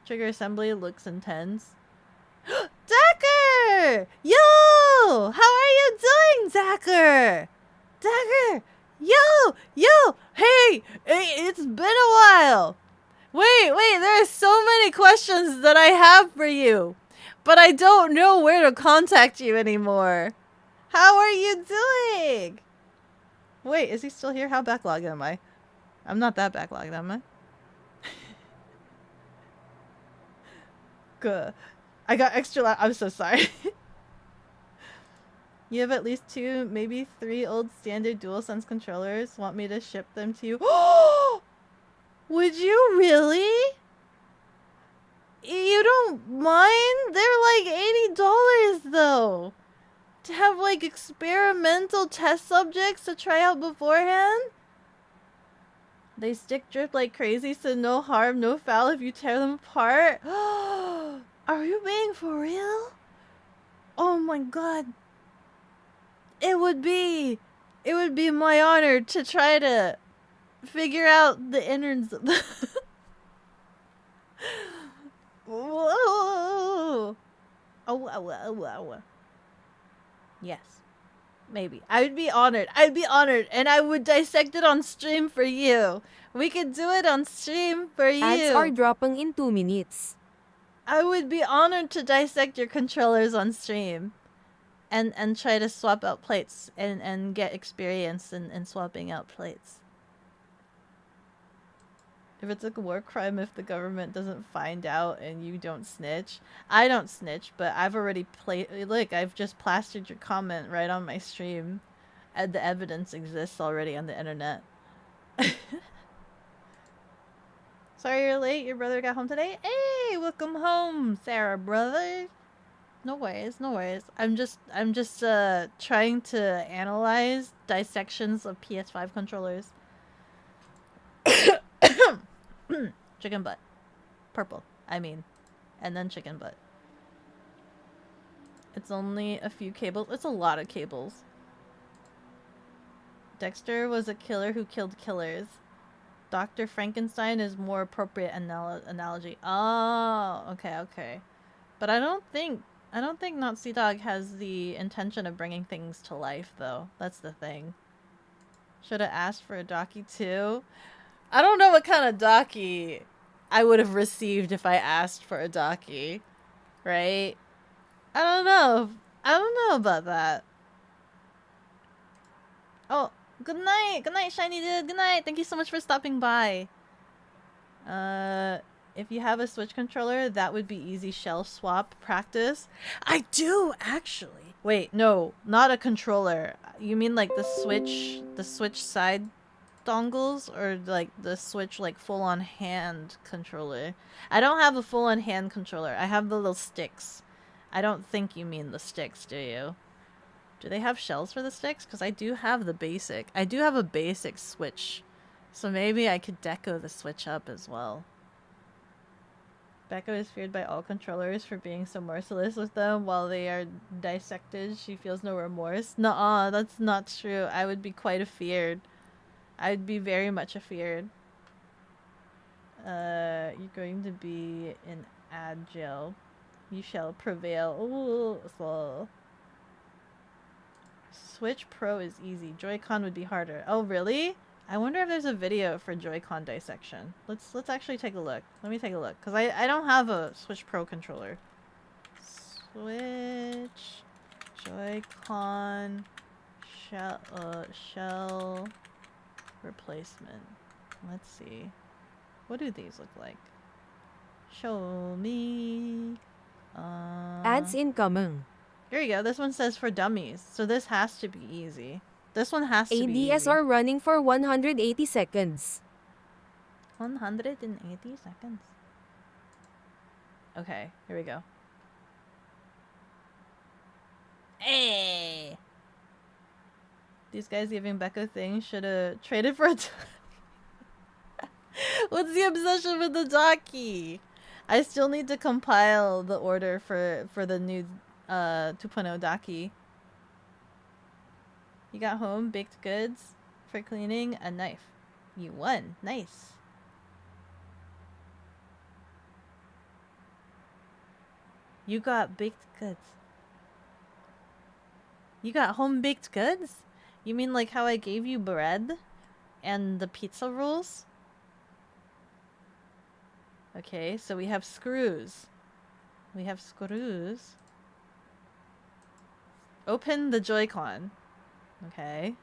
A: Trigger assembly looks intense. Zacker! Yo! How are you doing, Zacker? Zacker! Yo! Hey! It's been a while! Wait, there are so many questions that I have for you, but I don't know where to contact you anymore. How are you doing? Wait, is he still here? How backlogged am I? I'm not that backlogged, am I? Good. I got extra loud. I'm so sorry. You have at least 2, maybe 3 old standard DualSense controllers. Want me to ship them to you? Oh! Would you really? You don't mind? They're like $80 though. To have like experimental test subjects to try out beforehand? They stick drift like crazy, so no harm, no foul if you tear them apart. Are you being for real? Oh my god. It would be my honor to try to figure out the innards of the Whoa. Oh. Yes. Maybe. I'd be honored, and I would dissect it on stream for you. We could do it on stream for you.
F: Ads are dropping in 2 minutes.
A: I would be honored to dissect your controllers on stream. And try to swap out plates and get experience in swapping out plates. If it's a war crime if the government doesn't find out and you don't snitch. I don't snitch, but I've already look, I've just plastered your comment right on my stream. And the evidence exists already on the internet. Sorry you're late, your brother got home today? Hey, welcome home, Sarah brother. No worries. I'm just trying to analyze dissections of PS5 controllers. Chicken butt. Purple, I mean. And then chicken butt. It's only a few cables. It's a lot of cables. Dexter was a killer who killed killers. Dr. Frankenstein is more appropriate analogy. Oh, okay. But I don't think Nazi Dog has the intention of bringing things to life, though. That's the thing. Should have asked for a docky, too. I don't know what kind of docky I would have received if I asked for a docky. Right? I don't know about that. Oh, good night, Shiny Dude. Good night. Thank you so much for stopping by. If you have a Switch controller, that would be easy shell swap practice. I do, actually. Wait, no, not a controller. You mean like the Switch side dongles, or like the Switch like full-on hand controller? I don't have a full-on hand controller. I have the little sticks. I don't think you mean the sticks, do you? Do they have shells for the sticks? Because I do have the basic. I do have a basic Switch. So maybe I could deco the Switch up as well. Becca is feared by all controllers for being so merciless with them while they are dissected. She feels no remorse. Nuh-uh, that's not true. I would be quite afeared. I'd be very much afeared. You're going to be in agile. You shall prevail. Ooh, so. Switch Pro is easy. Joy-Con would be harder. Oh, really? I wonder if there's a video for Joy-Con dissection. Let's actually take a look. Let me take a look. Because I don't have a Switch Pro controller. Switch Joy-Con shell replacement. Let's see. What do these look like? Show me.
F: Ads incoming.
A: Here you go. This one says for dummies. So this has to be easy. This one has to be easy.
F: ADSR running for 180 seconds.
A: 180 seconds. Okay, here we go. Hey! These guys giving Becca things should have traded for a What's the obsession with the Docky? I still need to compile the order for the new 2.0 Docky. You got home, baked goods for cleaning, a knife. You won. Nice. You got baked goods. You got home baked goods? You mean like how I gave you bread and the pizza rolls? Okay, so we have screws. We have screws. Open the Joy-Con. Okay.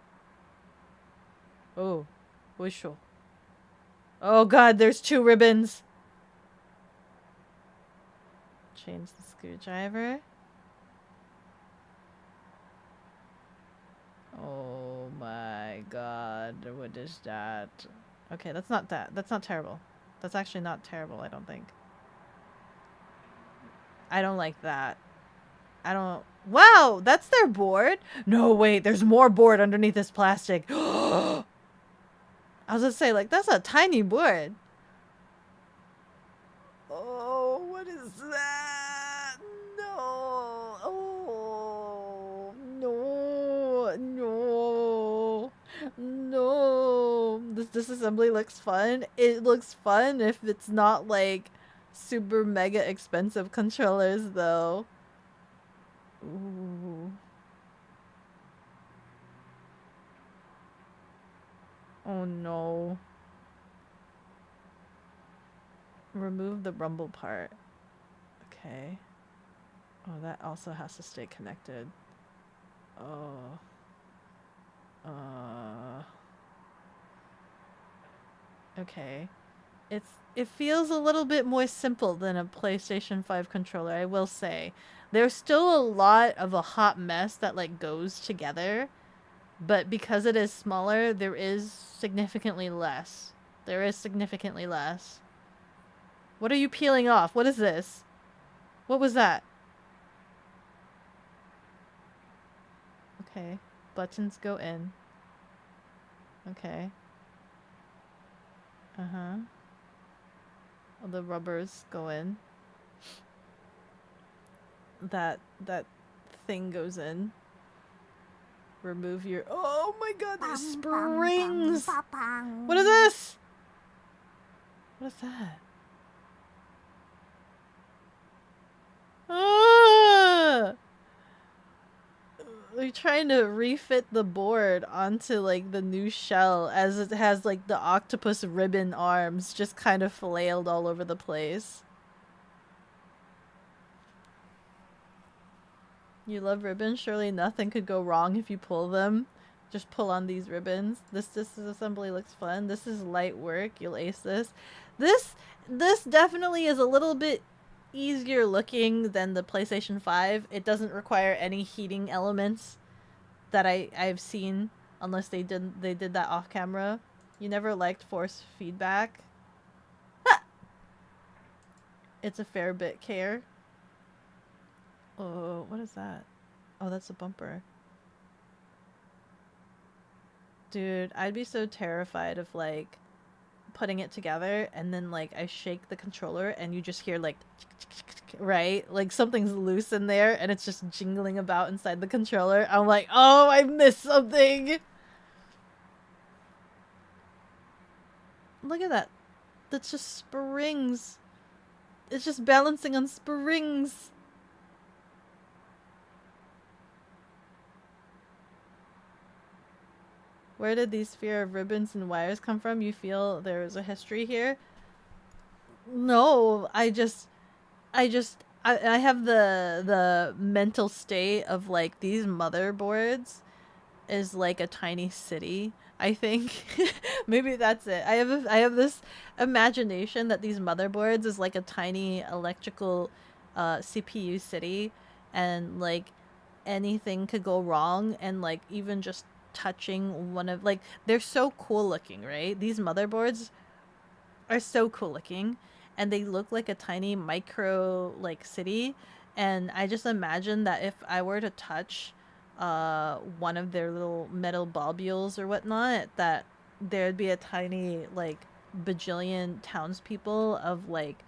A: Oh. Wisho. Oh god, there's 2 ribbons. Change the screwdriver. Oh my god, what is that? Okay, that's not that. That's not terrible. That's actually not terrible, I don't think. I don't like that. I don't... Wow, that's their board? No, wait, there's more board underneath this plastic. I was gonna say, like, that's a tiny board. Oh, what is that? No. Oh, no. No. No. This assembly looks fun. It looks fun if it's not, like, super mega expensive controllers, though. Ooh. Oh no. Remove the rumble part. Okay. Oh, that also has to stay connected. Oh. Okay. It feels a little bit more simple than a PlayStation 5 controller, I will say. There's still a lot of a hot mess that like goes together, but because it is smaller, there is significantly less. There is significantly less. What are you peeling off? What is this? What was that? Okay. Buttons go in. Okay. Uh-huh. The rubbers go in. That thing goes in. Remove your... Oh my god, there's springs! What is this? What is that? Ah! They're trying to refit the board onto like the new shell as it has like the octopus ribbon arms just kind of flailed all over the place. You love ribbons? Surely nothing could go wrong if you pull them. Just pull on these ribbons. This assembly looks fun. This is light work. You'll ace this. This definitely is a little bit easier looking than the PlayStation 5. It doesn't require any heating elements that I've seen, unless they did that off camera. You never liked force feedback? Ha! It's a fair bit care. Oh, what is that? Oh, that's a bumper. Dude, I'd be so terrified of like putting it together and then like I shake the controller and you just hear like right? Like something's loose in there and it's just jingling about inside the controller. I'm like, "Oh, I missed something." Look at that. That's just springs. It's just balancing on springs. Where did these fear of ribbons and wires come from? You feel there is a history here? No, I have the mental state of like these motherboards is like a tiny city, I think. Maybe that's it. I have this imagination that these motherboards is like a tiny electrical CPU city, and like anything could go wrong, and like even just touching one of like they're so cool looking, right? These motherboards are so cool looking and they look like a tiny micro like city, and I just imagine that if I were to touch one of their little metal bulbules or whatnot, that there'd be a tiny like bajillion townspeople of like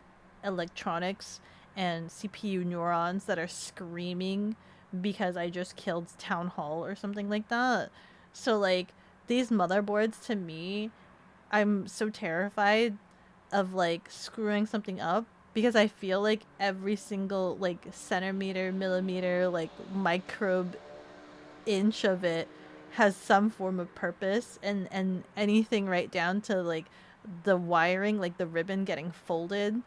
A: electronics and CPU neurons that are screaming because I just killed town hall or something like that. So like these motherboards to me, I'm so terrified of like screwing something up because I feel like every single like centimeter, millimeter, like microbe inch of it has some form of purpose, and anything right down to like the wiring, like the ribbon getting folded.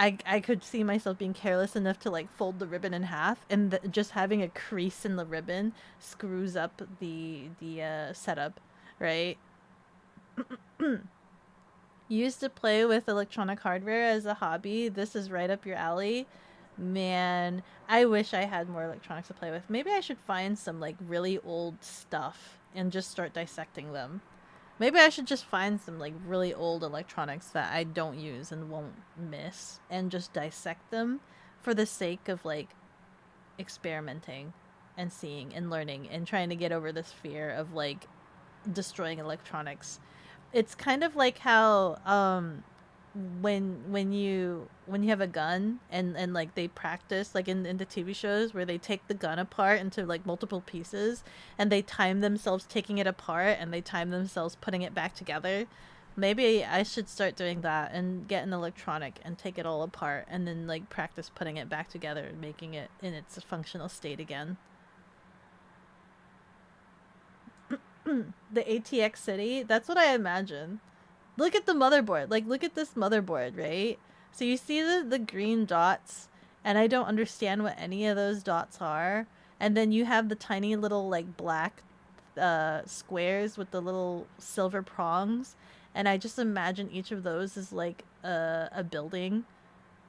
A: I could see myself being careless enough to like fold the ribbon in half, and just having a crease in the ribbon screws up the setup, right? Used to play with electronic hardware as a hobby. This is right up your alley. Man, I wish I had more electronics to play with. Maybe I should find some like really old stuff and just start dissecting them. Maybe I should just find some like really old electronics that I don't use and won't miss and just dissect them for the sake of like experimenting and seeing and learning and trying to get over this fear of like destroying electronics. It's kind of like how when you have a gun and like they practice like in the TV shows where they take the gun apart into like multiple pieces and they time themselves taking it apart and they time themselves putting it back together. Maybe I should start doing that and get an electronic and take it all apart and then like practice putting it back together and making it in its functional state again. The ATX city, that's what I imagine. Look at the motherboard. Like, look at this motherboard, right? So you see the green dots, and I don't understand what any of those dots are. And then you have the tiny little, like, black squares with the little silver prongs. And I just imagine each of those is, like, a building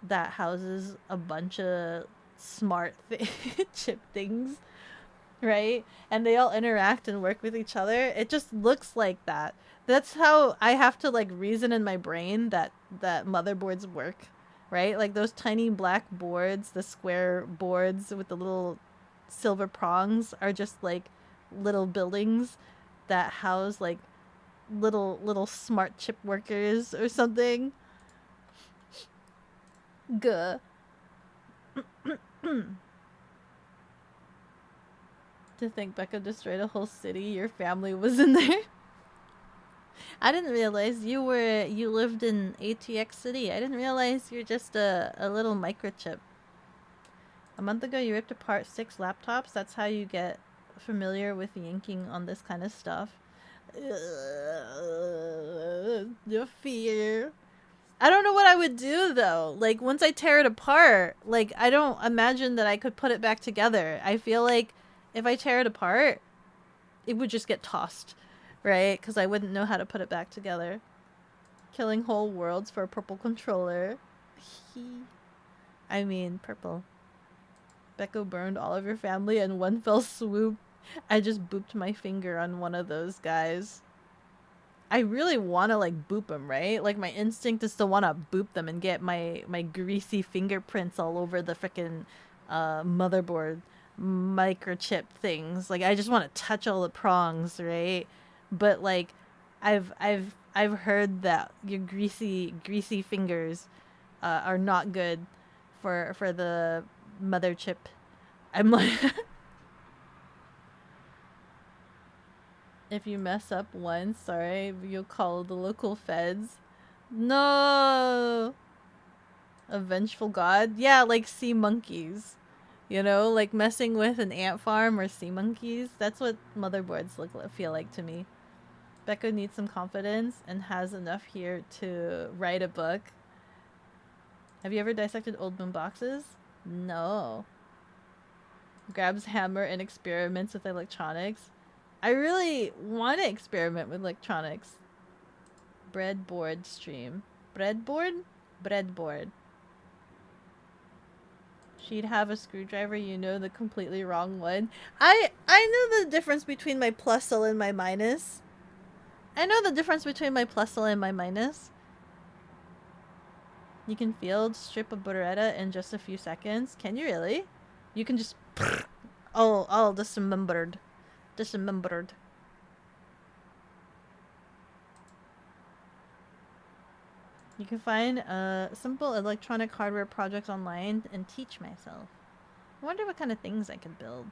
A: that houses a bunch of smart chip things, right? And they all interact and work with each other. It just looks like that. That's how I have to like reason in my brain that motherboards work, right? Like those tiny black boards, the square boards with the little silver prongs are just like little buildings that house like little smart chip workers or something. Guh. To think Becca destroyed a whole city, your family was in there. I didn't realize you lived in ATX City. I didn't realize you're just a little microchip. A month ago you ripped apart 6 laptops. That's how you get familiar with yanking on this kind of stuff. The fear. I don't know what I would do though. Like once I tear it apart, like I don't imagine that I could put it back together. I feel like if I tear it apart, it would just get tossed, right? Because I wouldn't know how to put it back together. Killing whole worlds for a purple controller. I mean, purple. Becco burned all of your family in one fell swoop. I just booped my finger on one of those guys. I really want to, like, boop them, right? Like, my instinct is to want to boop them and get my greasy fingerprints all over the frickin' motherboard microchip things. Like I just want to touch all the prongs, right? But like I've heard that your greasy fingers are not good for the mother chip. I'm like if you mess up once, sorry, you'll call the local feds. No. A vengeful god? Yeah, like sea monkeys. You know, like messing with an ant farm or sea monkeys. That's what motherboards feel like to me. Becca needs some confidence and has enough here to write a book. Have you ever dissected old moon boxes? No. Grabs hammer and experiments with electronics. I really want to experiment with electronics. Breadboard stream. Breadboard? Breadboard. She'd have a screwdriver, you know, the completely wrong one. I know the difference between my plusle and my minus. I know the difference between my plusle and my minus. You can field strip a Beretta in just a few seconds. Can you really? You can just oh, dismembered. Dismembered. You can find simple electronic hardware projects online and teach myself. I wonder what kind of things I could build.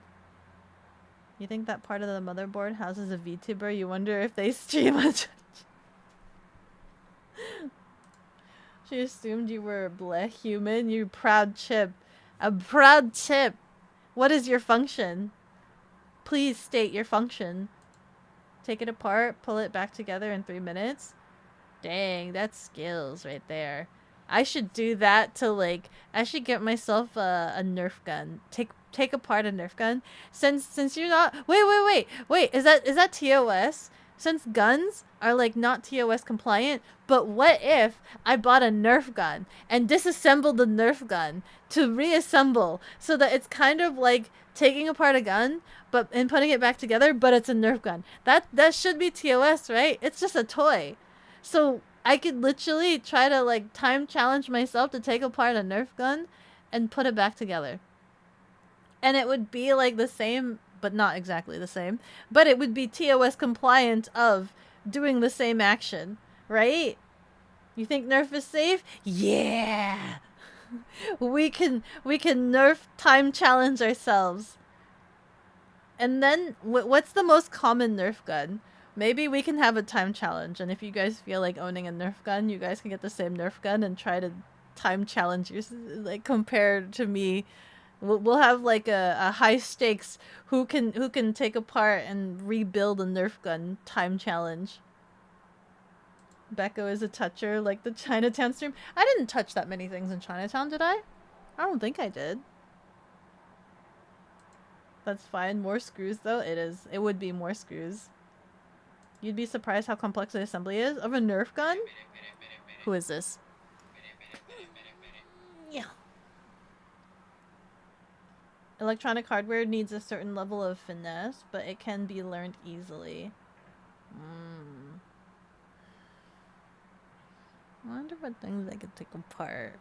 A: You think that part of the motherboard houses a VTuber? You wonder if they stream on Twitch. She assumed you were a bleh human. You proud chip. A proud chip. What is your function? Please state your function. Take it apart, pull it back together in 3 minutes. Dang, that's skills right there. I should do that to like. I should get myself a Nerf gun. Take apart a Nerf gun. Since you're not. Wait. Is that TOS? Since guns are like not TOS compliant, but what if I bought a Nerf gun and disassembled the Nerf gun to reassemble so that it's kind of like taking apart a gun and putting it back together, but it's a Nerf gun. That should be TOS, right? It's just a toy. So I could literally try to like time challenge myself to take apart a Nerf gun and put it back together. And it would be like the same, but not exactly the same. But it would be TOS compliant of doing the same action, right? You think Nerf is safe? Yeah. we can Nerf time challenge ourselves. And then what's the most common Nerf gun? Maybe we can have a time challenge, and if you guys feel like owning a Nerf gun, you guys can get the same Nerf gun and try to time challenge your, like, compared to me. We'll have like a high stakes who can take apart and rebuild a Nerf gun time challenge. Becco is a toucher like the Chinatown stream. I didn't touch that many things in Chinatown, did I? I don't think I did. That's fine. More screws though. It would be more screws. You'd be surprised how complex the assembly is of a Nerf gun? Who is this? Yeah. Electronic hardware needs a certain level of finesse, but it can be learned easily. I wonder what things I could take apart.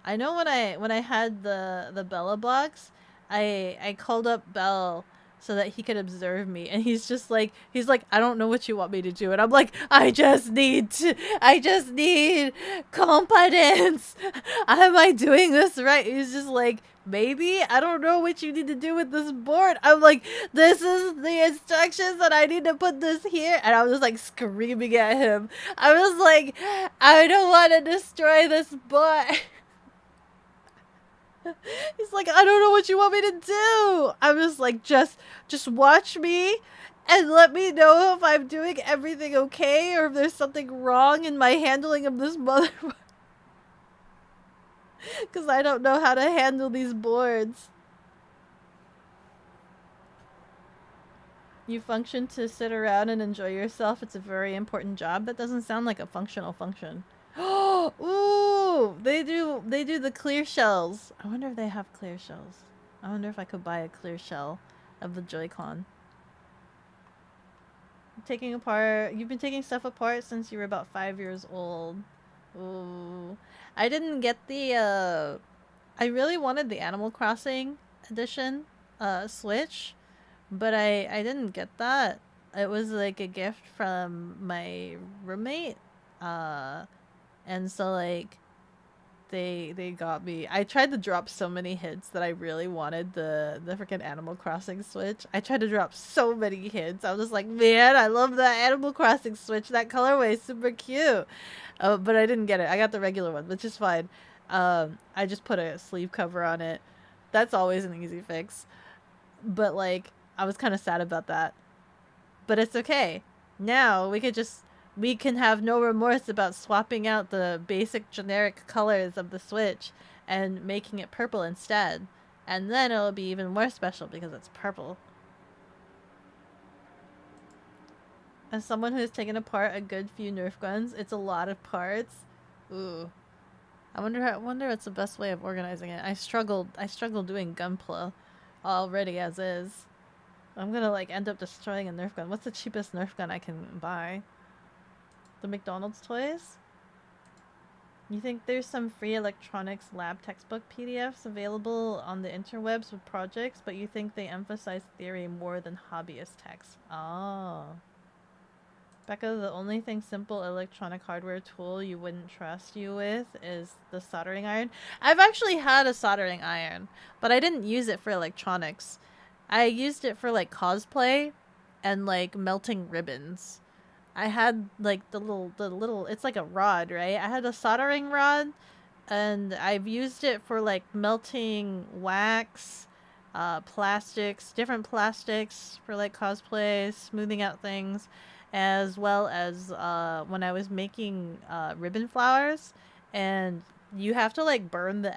A: I know when I had the Bella box, I called up Bell so that he could observe me, and he's like, I don't know what you want me to do, and I'm like, I just need competence. Am I doing this right? He's just like, maybe, I don't know what you need to do with this board. I'm like, this is the instructions that I need to put this here, and I was just like screaming at him. I was like, I don't want to destroy this board. He's like, I don't know what you want me to do. I'm just like, just watch me and let me know if I'm doing everything okay or if there's something wrong in my handling of this motherboard. Because I don't know how to handle these boards. You function to sit around and enjoy yourself. It's a very important job. That doesn't sound like a functional function. Ooh, they do the clear shells. I wonder if they have clear shells. I wonder if I could buy a clear shell of the Joy-Con. You've been taking stuff apart since you were about 5 years old. Ooh. I didn't get the I really wanted the Animal Crossing edition Switch, but I didn't get that. It was like a gift from my roommate. And so like they got me. I tried to drop so many hints that I really wanted the freaking Animal Crossing Switch. I tried to drop so many hints. I was just like, man, I love the Animal Crossing Switch. That colorway is super cute. But I didn't get it. I got the regular one, which is fine. I just put a sleeve cover on it. That's always an easy fix. But like, I was kind of sad about that. But it's okay. Now we can have no remorse about swapping out the basic generic colors of the Switch and making it purple instead. And then it'll be even more special because it's purple. As someone who has taken apart a good few Nerf guns, it's a lot of parts. Ooh. I wonder what's the best way of organizing it. I struggled doing gunpla already as is. I'm gonna like end up destroying a Nerf gun. What's the cheapest Nerf gun I can buy? The McDonald's toys? You think there's some free electronics lab textbook PDFs available on the interwebs with projects, but you think they emphasize theory more than hobbyist texts? Oh. Becca, the only thing simple electronic hardware tool you wouldn't trust you with is the soldering iron. I've actually had a soldering iron, but I didn't use it for electronics. I used it for like cosplay and like melting ribbons. I had like the little it's like a rod, right? I had a soldering rod and I've used it for like melting wax, plastics, different plastics for like cosplay, smoothing out things, as well as when I was making ribbon flowers, and you have to like burn the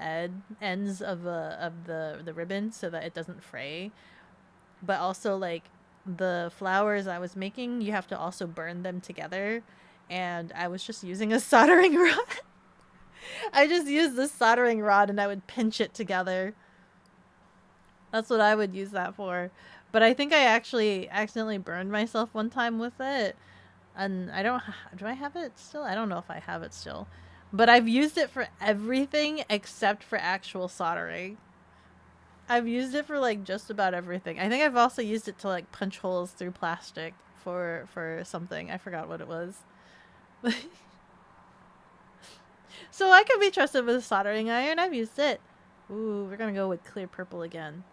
A: ends of the ribbon so that it doesn't fray, but also like the flowers I was making, you have to also burn them together, and I was just using a soldering rod. I just used this soldering rod and I would pinch it together. That's what I would use that for. But I think I actually accidentally burned myself one time with it. And I don't... Do I have it still? I don't know if I have it still. But I've used it for everything except for actual soldering. I've used it for like just about everything. I think I've also used it to like punch holes through plastic for something. I forgot what it was. So I can be trusted with a soldering iron. I've used it. Ooh, we're gonna go with clear purple again.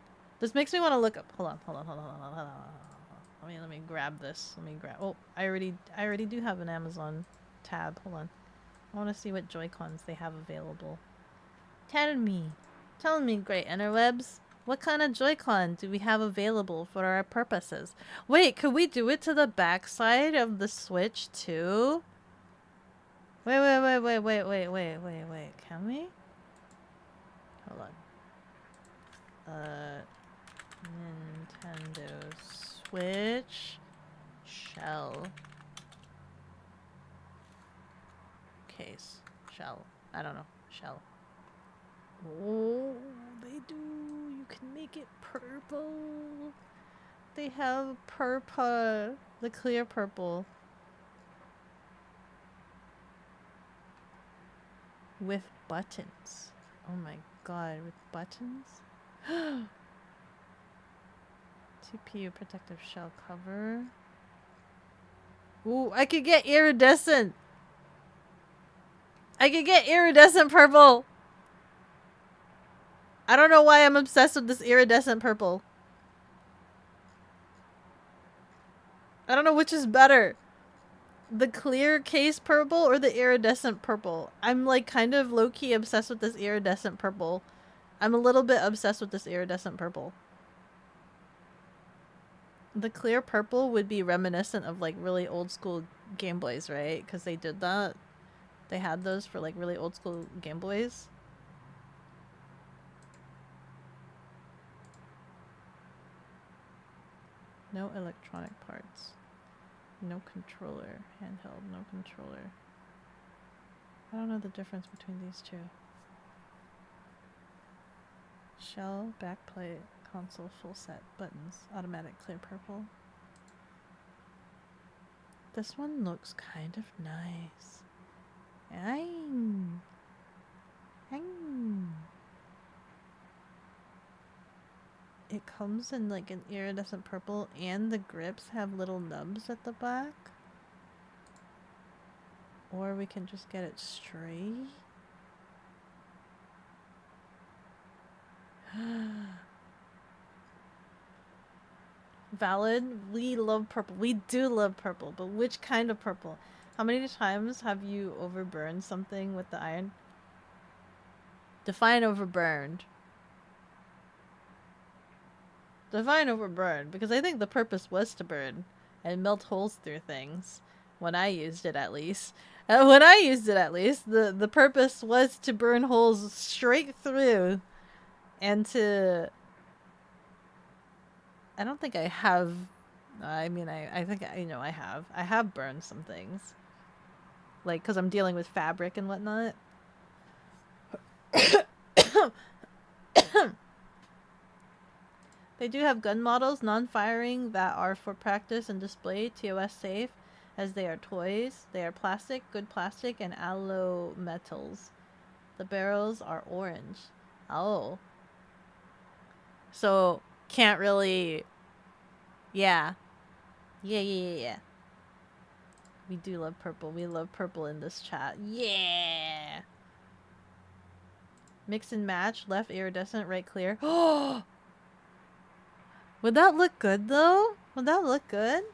A: This makes me want to look up. Hold on. Let me grab this. Oh, I already do have an Amazon tab. Hold on. I want to see what Joy-Cons they have available. Tell me, great interwebs. What kind of Joy-Con do we have available for our purposes? Wait, could we do it to the backside of the Switch too? Wait. Can we? Hold on. Nintendo Switch shell case. Shell. I don't know. Shell. Oh, they do. You can make it purple. They have purple. The clear purple. With buttons. Oh my god, with buttons? TPU protective shell cover. Ooh, I could get iridescent. I could get iridescent purple. I don't know why I'm obsessed with this iridescent purple. I don't know which is better. The clear case purple or the iridescent purple. I'm like kind of low-key obsessed with this iridescent purple. I'm a little bit obsessed with this iridescent purple. The clear purple would be reminiscent of like really old school Game Boys, right? Because they did that. They had those for like really old school Game Boys. No electronic parts. No controller. Handheld, no controller. I don't know the difference between these two. Shell, backplate, console, full set, buttons, automatic clear purple. This one looks kind of nice. it comes in like an iridescent purple and the grips have little nubs at the back. Or we can just get it straight. Valid. We love purple. We do love purple, but which kind of purple? How many times have you overburned something with the iron? Define overburned. Define overburned, because I think the purpose was to burn and melt holes through things. When I used it, at least. The purpose was to burn holes straight through and to... I don't think I have... I mean, I think, I have. I have burned some things. Like, because I'm dealing with fabric and whatnot. They do have gun models, non-firing, that are for practice and display, TOS safe, as they are toys. They are plastic, good plastic, and alloy metals. The barrels are orange. Oh. So, can't really... Yeah. Yeah. We do love purple. We love purple in this chat. Yeah! Mix and match. Left iridescent, right clear. Oh! Would that look good, though? Would that look good?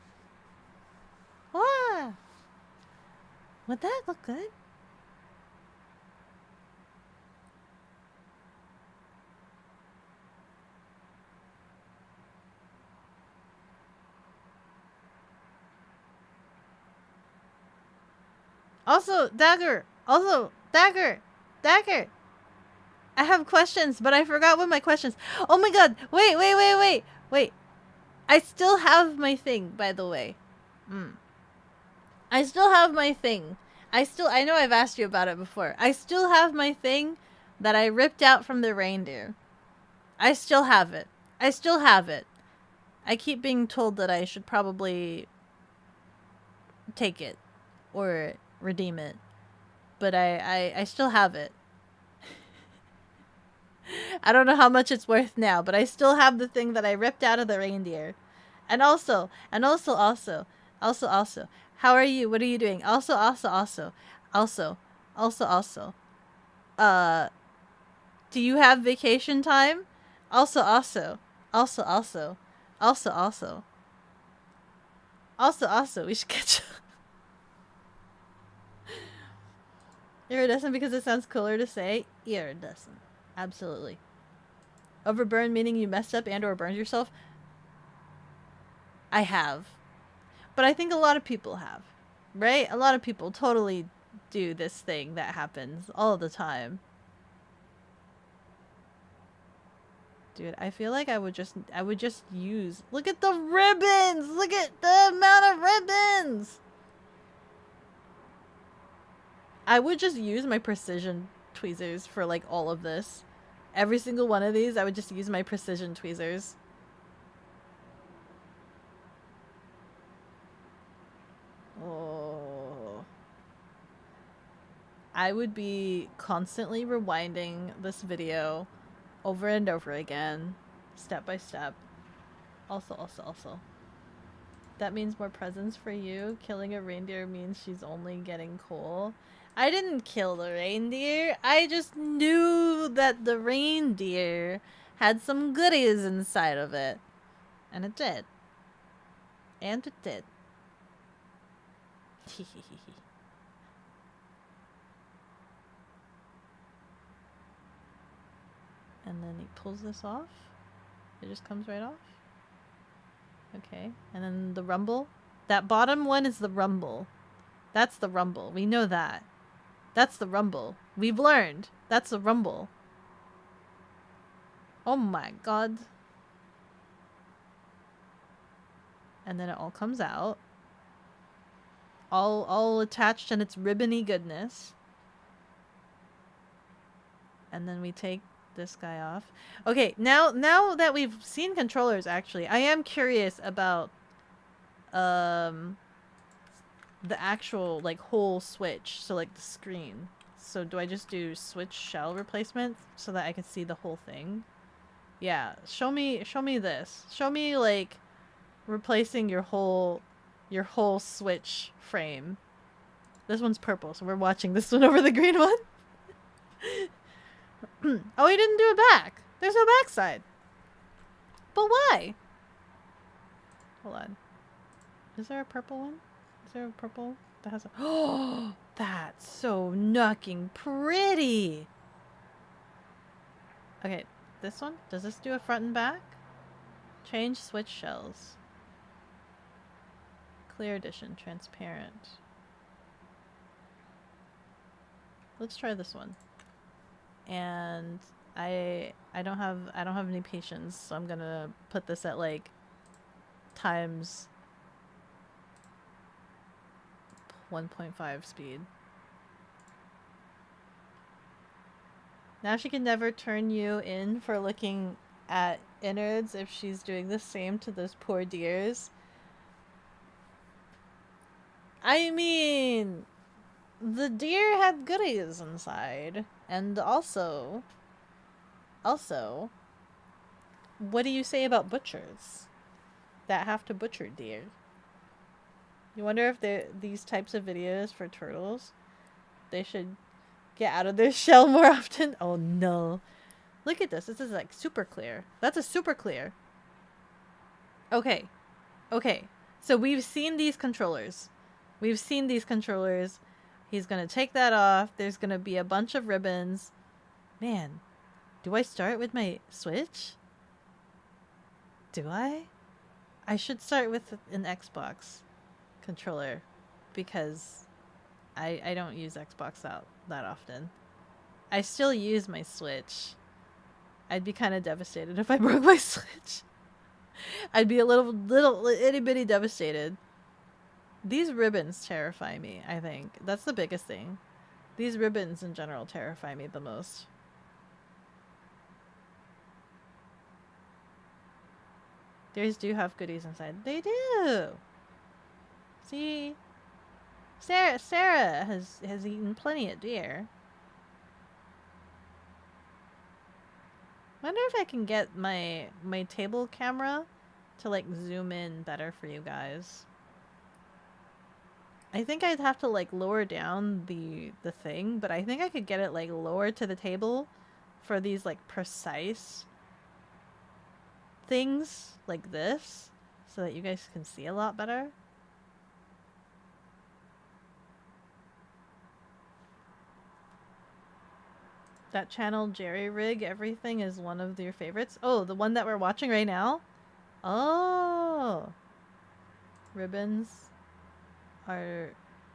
A: Wow! Would that look good? Also, Dagger! Dagger! I have questions, but I forgot what my questions... Oh my god! Wait! I still have my thing, by the way. I still have my thing. I know I've asked you about it before. I still have my thing that I ripped out from the reindeer. I still have it. I keep being told that I should probably take it or redeem it, but I still have it. I don't know how much it's worth now, but I still have the thing that I ripped out of the reindeer. And also, how are you? What are you doing? Also, do you have vacation time? Also, we should catch up. Iridescent because it sounds cooler to say. Iridescent. Absolutely. Overburn meaning you messed up and or burned yourself? I have. But I think a lot of people have. Right? A lot of people totally do this thing that happens all the time. Dude, I feel like I would just use... Look at the ribbons! Look at the amount of ribbons! I would just use my precision tweezers for like all of this. Every single one of these, I would just use my precision tweezers. Oh. I would be constantly rewinding this video over and over again, step by step. Also. That means more presents for you. Killing a reindeer means she's only getting coal. I didn't kill the reindeer. I just knew that the reindeer had some goodies inside of it. And it did. And it did. And then he pulls this off. It just comes right off. Okay. And then the rumble. That bottom one is the rumble. That's the rumble. We know that. That's the rumble. We've learned. That's the rumble. Oh my god. And then it all comes out. All attached in its ribbony goodness. And then we take this guy off. Okay, now that we've seen controllers, actually, I am curious about the actual like whole switch, so like the screen. So do I just do switch shell replacement so that I can see the whole thing? Yeah, show me this. Show me like replacing your whole switch frame. This one's purple, so we're watching this one over the green one. Oh, he didn't do it back. There's no backside. But why? Hold on. Is there a purple one? Is there a purple that has a... Oh, that's so knocking pretty. Okay, this one? Does this do a front and back? Change switch shells. Clear edition, transparent. Let's try this one. And I don't have any patience, so I'm gonna put this at like times 1.5 speed. Now she can never turn you in for looking at innards if she's doing the same to those poor deers. I mean, the deer had goodies inside. And also, what do you say about butchers that have to butcher deer? You wonder if these types of videos for turtles, they should get out of their shell more often. Oh no. Look at this. This is like super clear. That's a super clear. Okay. Okay. So we've seen these controllers. He's gonna take that off. There's gonna be a bunch of ribbons. Man, do I start with my Switch? Do I? I should start with an Xbox controller because I don't use Xbox that often. I still use my Switch. I'd be kind of devastated if I broke my Switch. I'd be a little itty bitty devastated. These ribbons terrify me, I think. That's the biggest thing. These ribbons in general terrify me the most. Deers do have goodies inside. They do! See? Sarah has eaten plenty of deer. Wonder if I can get my table camera to like zoom in better for you guys. I think I'd have to like lower down the thing, but I think I could get it like lower to the table for these like precise things like this so that you guys can see a lot better. That channel Jerry Rig Everything is one of your favorites. Oh, the one that we're watching right now? Oh. Ribbons are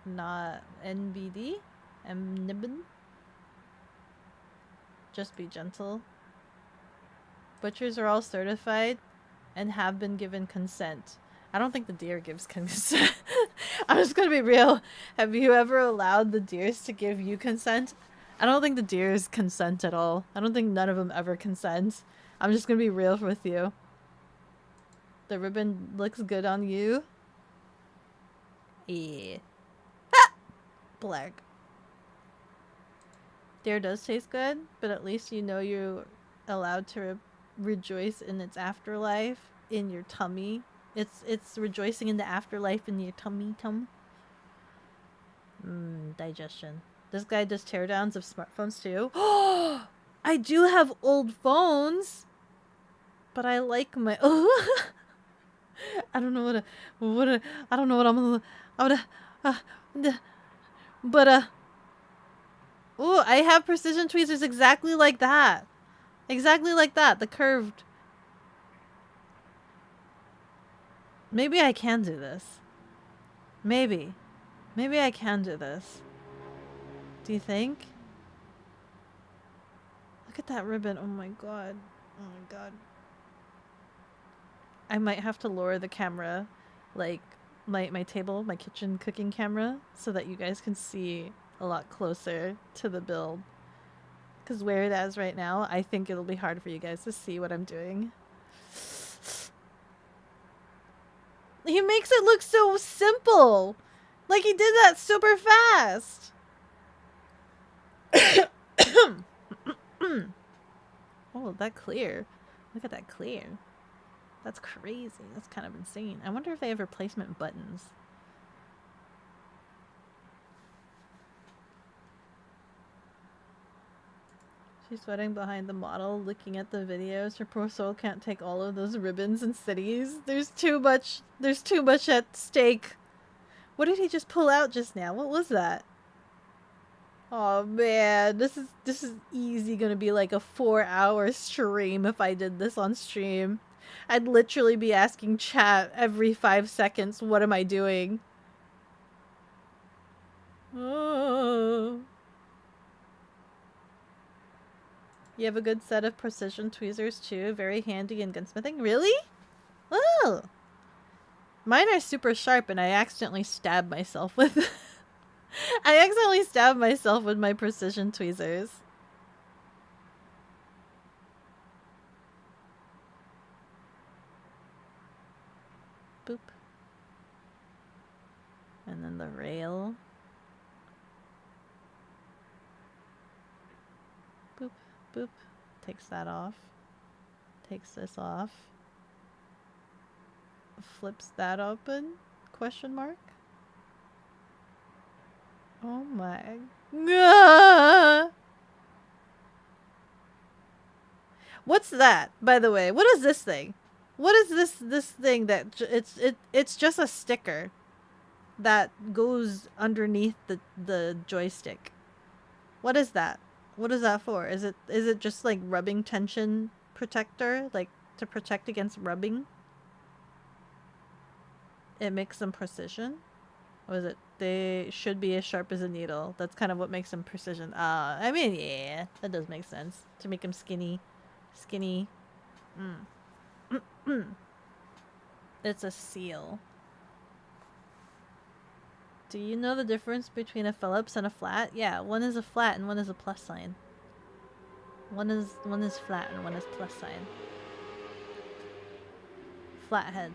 A: not NBD. Nibbin. Just be gentle. Butchers are all certified and have been given consent. I don't think the deer gives consent. I'm just gonna be real. Have you ever allowed the deers to give you consent? I don't think the deers consent at all. I don't think none of them ever consent. I'm just gonna be real with you. The ribbon looks good on you. Yeah. Ah! Black. Deer does taste good, but at least you know you're allowed to rejoice in its afterlife in your tummy. It's rejoicing in the afterlife in your tummy. Digestion. This guy does teardowns of smartphones too. Oh, I do have old phones, but I like my. I don't know I don't know what I'm gonna. Oh, I have precision tweezers exactly like that. Exactly like that. The curved. Maybe I can do this. Maybe I can do this. Do you think? Look at that ribbon. Oh my god. Oh my god. I might have to lower the camera, like my table, my kitchen cooking camera, so that you guys can see a lot closer to the build. Because where it is right now, I think it'll be hard for you guys to see what I'm doing. He makes it look so simple. Like he did that super fast. Oh, that clear. Look at that clear. That's crazy. That's kind of insane. I wonder if they have replacement buttons. She's sweating behind the model, looking at the videos. Her poor soul can't take all of those ribbons and cities. There's too much at stake. What did he just pull out just now? What was that? Oh man, this is easy gonna be like a 4-hour stream if I did this on stream. I'd literally be asking chat every 5 seconds, what am I doing? Oh. You have a good set of precision tweezers too, very handy in gunsmithing. Really? Oh! Mine are super sharp and I accidentally stabbed myself with I accidentally stabbed myself with my precision tweezers. Boop. And then the rail. Boop, boop. Takes that off. Takes this off. Flips that open? Question mark? Oh my. Ah! What's that, by the way? What is this thing? What is this thing that it's just a sticker that goes underneath the joystick. What is that? What is that for? Is it just like rubbing tension protector, like to protect against rubbing? It makes them precision? Or is it they should be as sharp as a needle? That's kind of what makes them precision. I mean, yeah, that does make sense. To make them skinny. Skinny. It's a seal. Do you know the difference between a Phillips and a flat? Yeah, one is a flat and one is a plus sign. One is flat and one is plus sign. Flathead.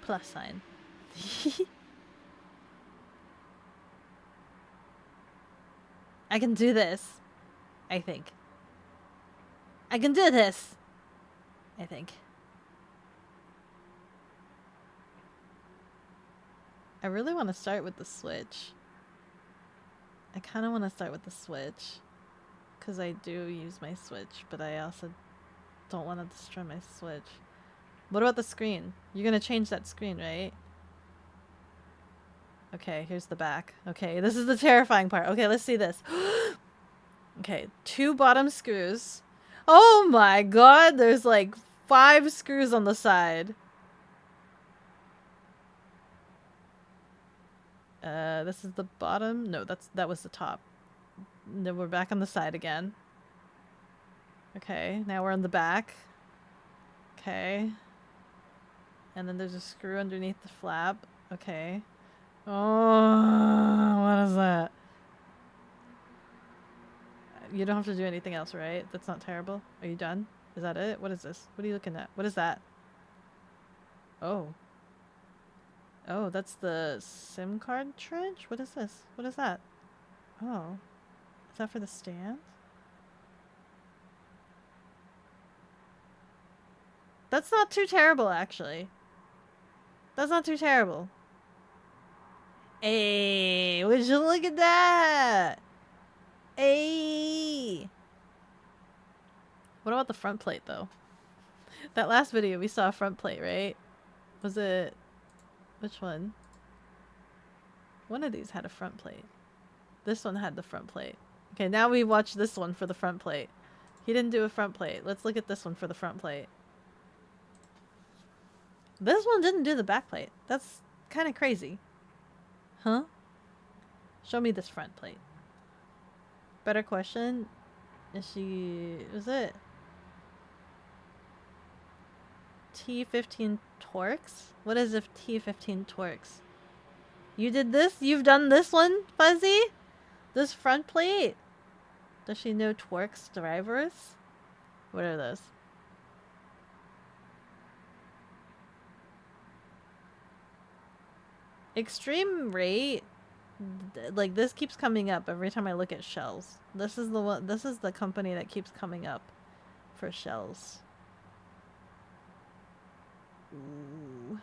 A: Plus sign. I can do this. I think. I can do this. I think. I really want to start with the Switch. I kind of want to start with the Switch. Because I do use my Switch, but I also don't want to destroy my Switch. What about the screen? You're going to change that screen, right? Okay, here's the back. Okay, this is the terrifying part. Okay, let's see this. Okay, 2 bottom screws. Oh my god, there's like 5 screws on the side. This is the bottom. No, that was the top. Then we're back on the side again. Okay, now we're on the back. Okay. And then there's a screw underneath the flap. Okay. Oh, what is that? You don't have to do anything else, right? That's not terrible. Are you done? Is that it? What is this? What are you looking at? What is that? Oh. Oh, that's the SIM card cartridge? What is this? What is that? Oh. Is that for the stand? That's not too terrible, actually. That's not too terrible. Hey, would you look at that? Hey. What about the front plate, though? That last video, we saw a front plate, right? Was it... Which one? One of these had a front plate. This one had the front plate. Okay, now we watch this one for the front plate. He didn't do a front plate. Let's look at this one for the front plate. This one didn't do the back plate. That's kind of crazy. Huh? Show me this front plate. Better question. Is she... Was it? T15 Torx? What is if T15 Torx? You did this? You've done this one, Fuzzy? This front plate? Does she know Torx drivers? What are those? Extreme rate, like this keeps coming up every time I look at shells. This is the one. This is the company that keeps coming up for shells. Ooh.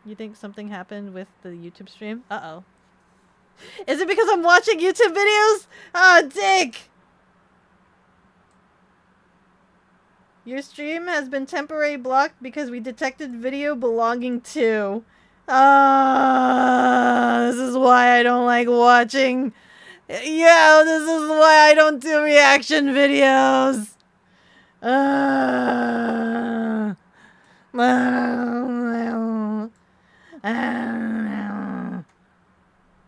A: You think something happened with the YouTube stream? Uh-oh. Is it because I'm watching YouTube videos? Ah, dick! Your stream has been temporarily blocked because we detected video belonging to. This is why I don't like watching. Yeah, this is why I don't do reaction videos.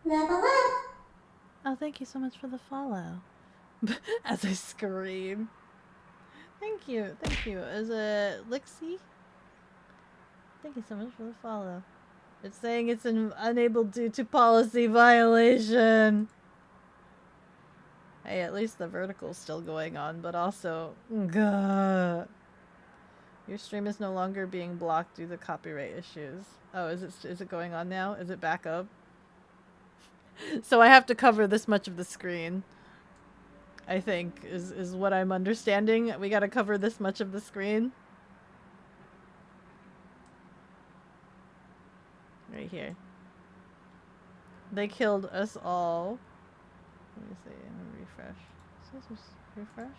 C: Level up.
A: Oh, thank you so much for the follow. As I scream. Thank you, thank you. Is it Lixie? Thank you so much for the follow. It's saying it's unable due to policy violation. Hey, at least the vertical's still going on, but also... Gah. Your stream is no longer being blocked due to copyright issues. Oh, is it going on now? Is it back up? So I have to cover this much of the screen. I think is what I'm understanding. We gotta cover this much of the screen. Right here. They killed us all. Let me see. I'm gonna refresh. Is this refresh?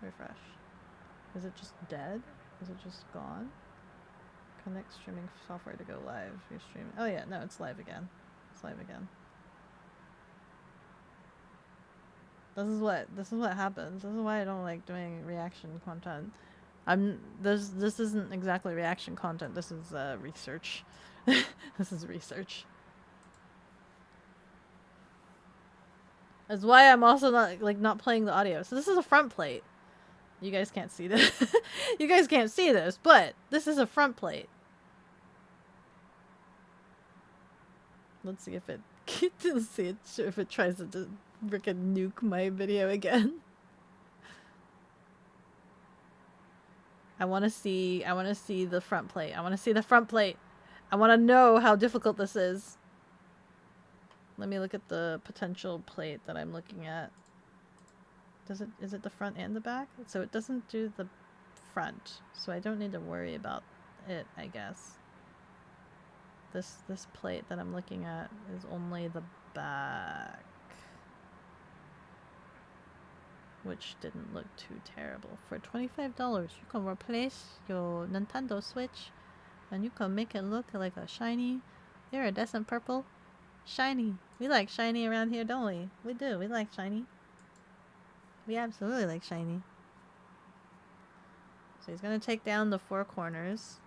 A: Refresh. Is it just dead? Is it just gone? Connect streaming software to go live. You're streaming. Oh yeah, no, it's live again. It's live again. This is what happens. This is why I don't like doing reaction content. This isn't exactly reaction content. This is research. This is research. That's why I'm also not playing the audio. So this is a front plate. You guys can't see this. You guys can't see this, but this is a front plate. Let's see if it if it tries to frickin' nuke my video again. I want to see the front plate. I want to see the front plate. I want to know how difficult this is. Let me look at the potential plate that I'm looking at. Is it the front and the back? So it doesn't do the front. So I don't need to worry about it, I guess. This plate that I'm looking at is only the back. Which didn't look too terrible. For $25, you can replace your Nintendo Switch and you can make it look like a shiny, iridescent purple. Shiny. We like shiny around here, don't we? We do. We like shiny. We absolutely like shiny. So he's going to take down the four corners.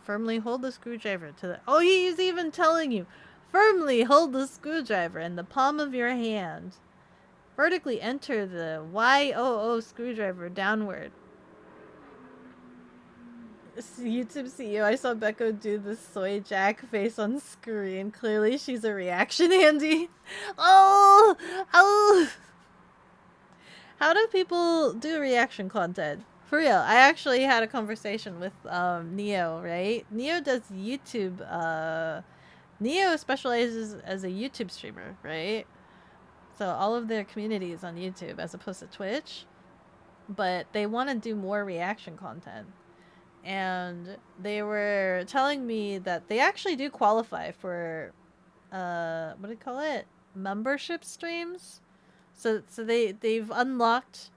A: Firmly hold the screwdriver to the... Oh, he's even telling you! Firmly hold the screwdriver in the palm of your hand. Vertically enter the YOO screwdriver downward. YouTube CEO, I saw Beko do the soy jack face on screen. Clearly she's a reaction handy. Oh! Oh! How do people do reaction content? For real, I actually had a conversation with Neo, right? Neo does YouTube. Neo specializes as a YouTube streamer, right? So all of their community is on YouTube as opposed to Twitch. But they want to do more reaction content. And they were telling me that they actually do qualify for, what do you call it? Membership streams? So they've unlocked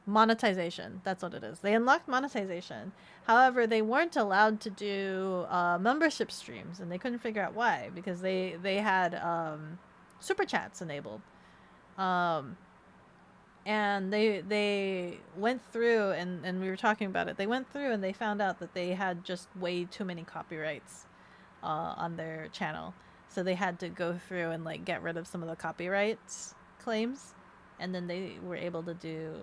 A: monetization. That's what it is. They unlocked monetization. However, they weren't allowed to do membership streams, and they couldn't figure out why, because they had super chats enabled. And they went through, and we were talking about it. They went through and they found out that they had just way too many copyrights on their channel. So they had to go through and like get rid of some of the copyrights claims, and then they were able to do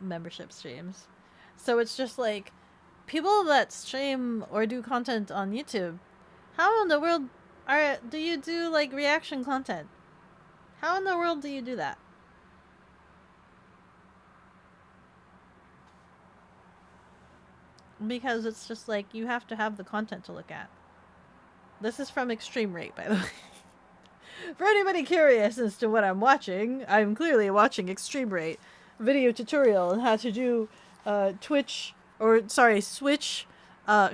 A: membership streams. So it's just like people that stream or do content on YouTube, how in the world do you do like reaction content? How in the world do you do that? Because it's just like you have to have the content to look at. This is from Extreme Rate, by the way. For anybody curious as to what I'm watching, I'm clearly watching Extreme Rate video tutorial on how to do Switch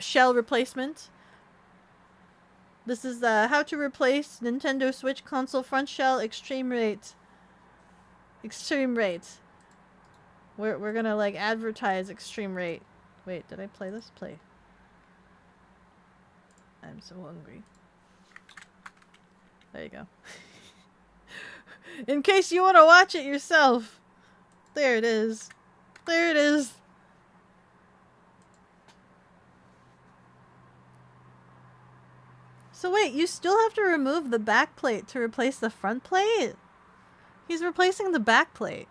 A: shell replacement. This is how to replace Nintendo Switch console front shell Extreme Rate. Extreme Rate. We're gonna like advertise Extreme Rate. Wait, did I play this? Play. I'm so hungry. There you go. In case you want to watch it yourself. There it is. There it is. So wait, you still have to remove the back plate to replace the front plate? He's replacing the back plate.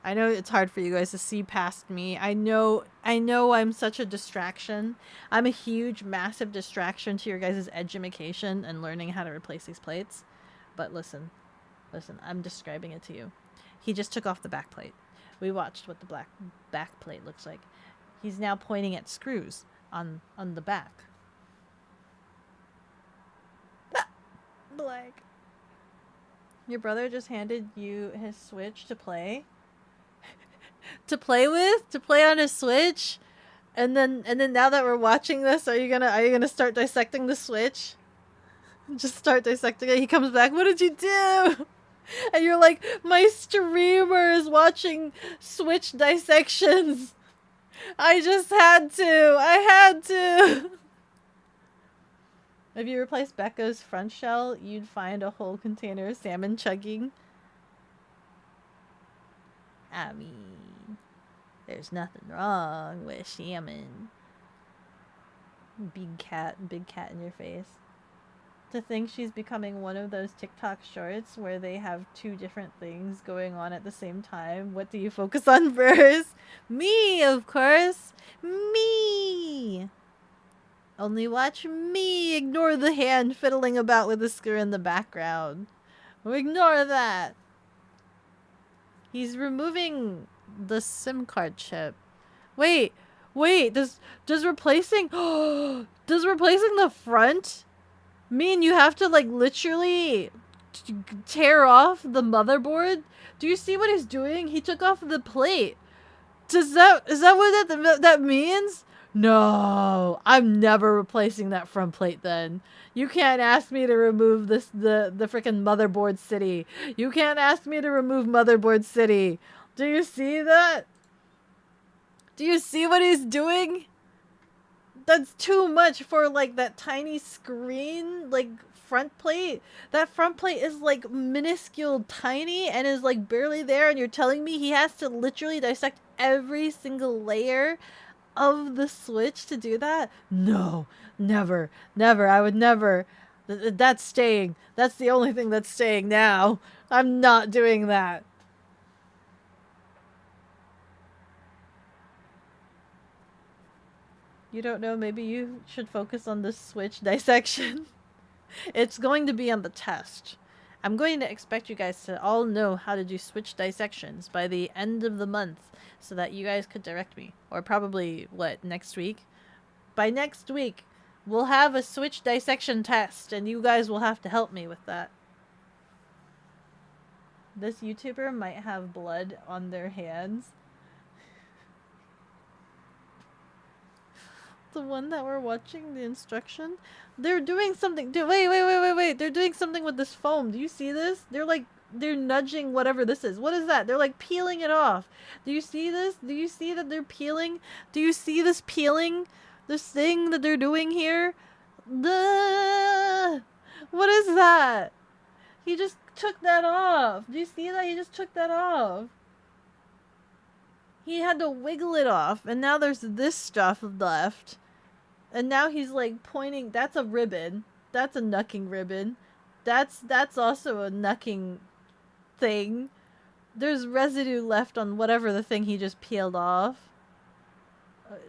A: I know it's hard for you guys to see past me. I know I'm such a distraction. I'm a huge, massive distraction to your guys' education and learning how to replace these plates. But listen, I'm describing it to you. He just took off the back plate. We watched what the back plate looks like. He's now pointing at screws on the back. Black. Your brother just handed you his Switch to play? To play with? To play on his Switch? And then now that we're watching this, are you gonna start dissecting the Switch? Just start dissecting it. He comes back, what did you do? And you're like, my streamer is watching Switch dissections. I just had to. I had to. If you replace Becca's front shell, you'd find a whole container of salmon chugging. I mean, there's nothing wrong with salmon. Big cat in your face. To think she's becoming one of those TikTok shorts where they have two different things going on at the same time. What do you focus on first? Me, of course. Me. Only watch me. Ignore the hand fiddling about with the screw in the background. Ignore that. He's removing the SIM card chip. Wait. Does replacing the front mean you have to like literally tear off the motherboard? Do you see what he's doing? He took off the plate. Is that what that means? No, I'm never replacing that front plate then. You can't ask me to remove the freaking motherboard city. You can't ask me to remove motherboard city. Do you see that? Do you see what he's doing? That's too much for like that tiny screen like front plate. That front plate is like minuscule tiny and is like barely there, and you're telling me he has to literally dissect every single layer of the Switch to do that? No, never. I would never. That's staying. That's the only thing that's staying now. I'm not doing that. You don't know, maybe you should focus on the Switch dissection. It's going to be on the test. I'm going to expect you guys to all know how to do Switch dissections by the end of the month so that you guys could direct me. Or probably, next week? By next week, we'll have a Switch dissection test and you guys will have to help me with that. This YouTuber might have blood on their hands. The one that we're watching, the instruction, they're doing something. Wait. They're doing something with this foam. Do you see this? They're nudging whatever this is. What is that? They're like peeling it off. Do you see this? Do you see that they're peeling? Do you see this peeling? This thing that they're doing here? What is that? He just took that off. Do you see that? He just took that off. He had to wiggle it off, and now there's this stuff left. And now he's like pointing. That's a ribbon. That's a knucking ribbon. That's also a knucking thing. There's residue left on whatever the thing he just peeled off.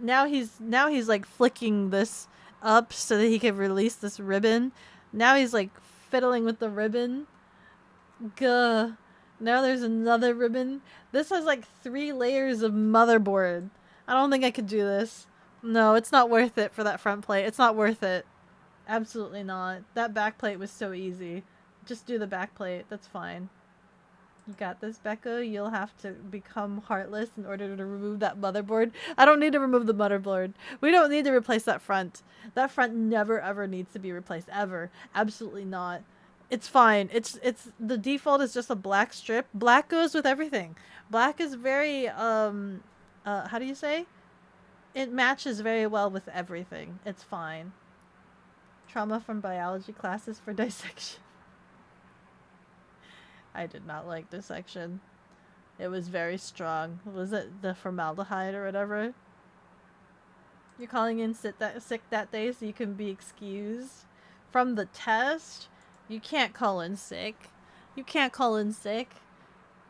A: Now he's like flicking this up so that he can release this ribbon. Now he's like fiddling with the ribbon. Gah. Now there's another ribbon. This has like 3 layers of motherboard. I don't think I could do this. No, it's not worth it for that front plate. It's not worth it. Absolutely not. That back plate was so easy. Just do the back plate. That's fine. You got this, Becca. You'll have to become heartless in order to remove that motherboard. I don't need to remove the motherboard. We don't need to replace that front. That front never ever needs to be replaced. Ever. Absolutely not. It's fine. It's the default is just a black strip. Black goes with everything. Black is very how do you say? It matches very well with everything. It's fine. Trauma from biology classes for dissection. I did not like dissection. It was very strong. Was it the formaldehyde or whatever? You're calling in sick that day so you can be excused from the test? You can't call in sick. You can't call in sick.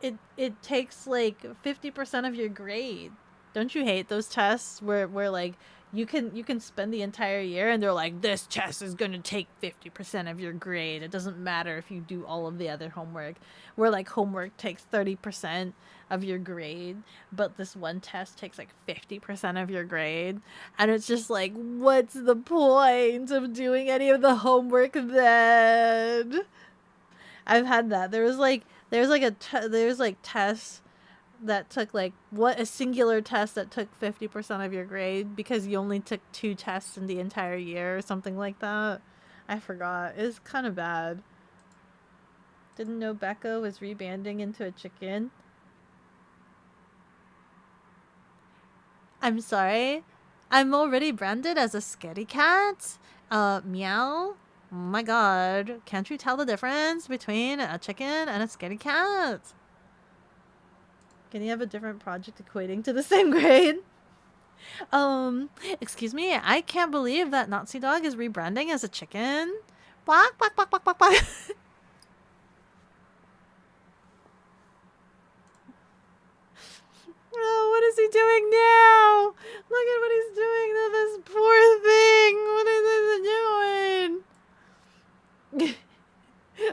A: It takes like 50% of your grade. Don't you hate those tests where like you can spend the entire year and they're like, this test is gonna take 50% of your grade. It doesn't matter if you do all of the other homework. Where like homework takes 30% of your grade, but this one test takes like 50% of your grade. And it's just like, what's the point of doing any of the homework then? I've had that. There's tests that took like a singular test that took 50% of your grade because you only took 2 tests in the entire year or something like that. I forgot. It's kind of bad. Didn't know Becca was rebanding into a chicken. I'm sorry. I'm already branded as a scaredy cat. Meow. Oh my god. Can't you tell the difference between a chicken and a scaredy cat? Can you have a different project equating to the same grade? Excuse me, I can't believe that Nazi dog is rebranding as a chicken. Quack, quack, quack, quack, quack, quack. Oh, what is he doing now? Look at what he's doing to this poor thing. What is he doing?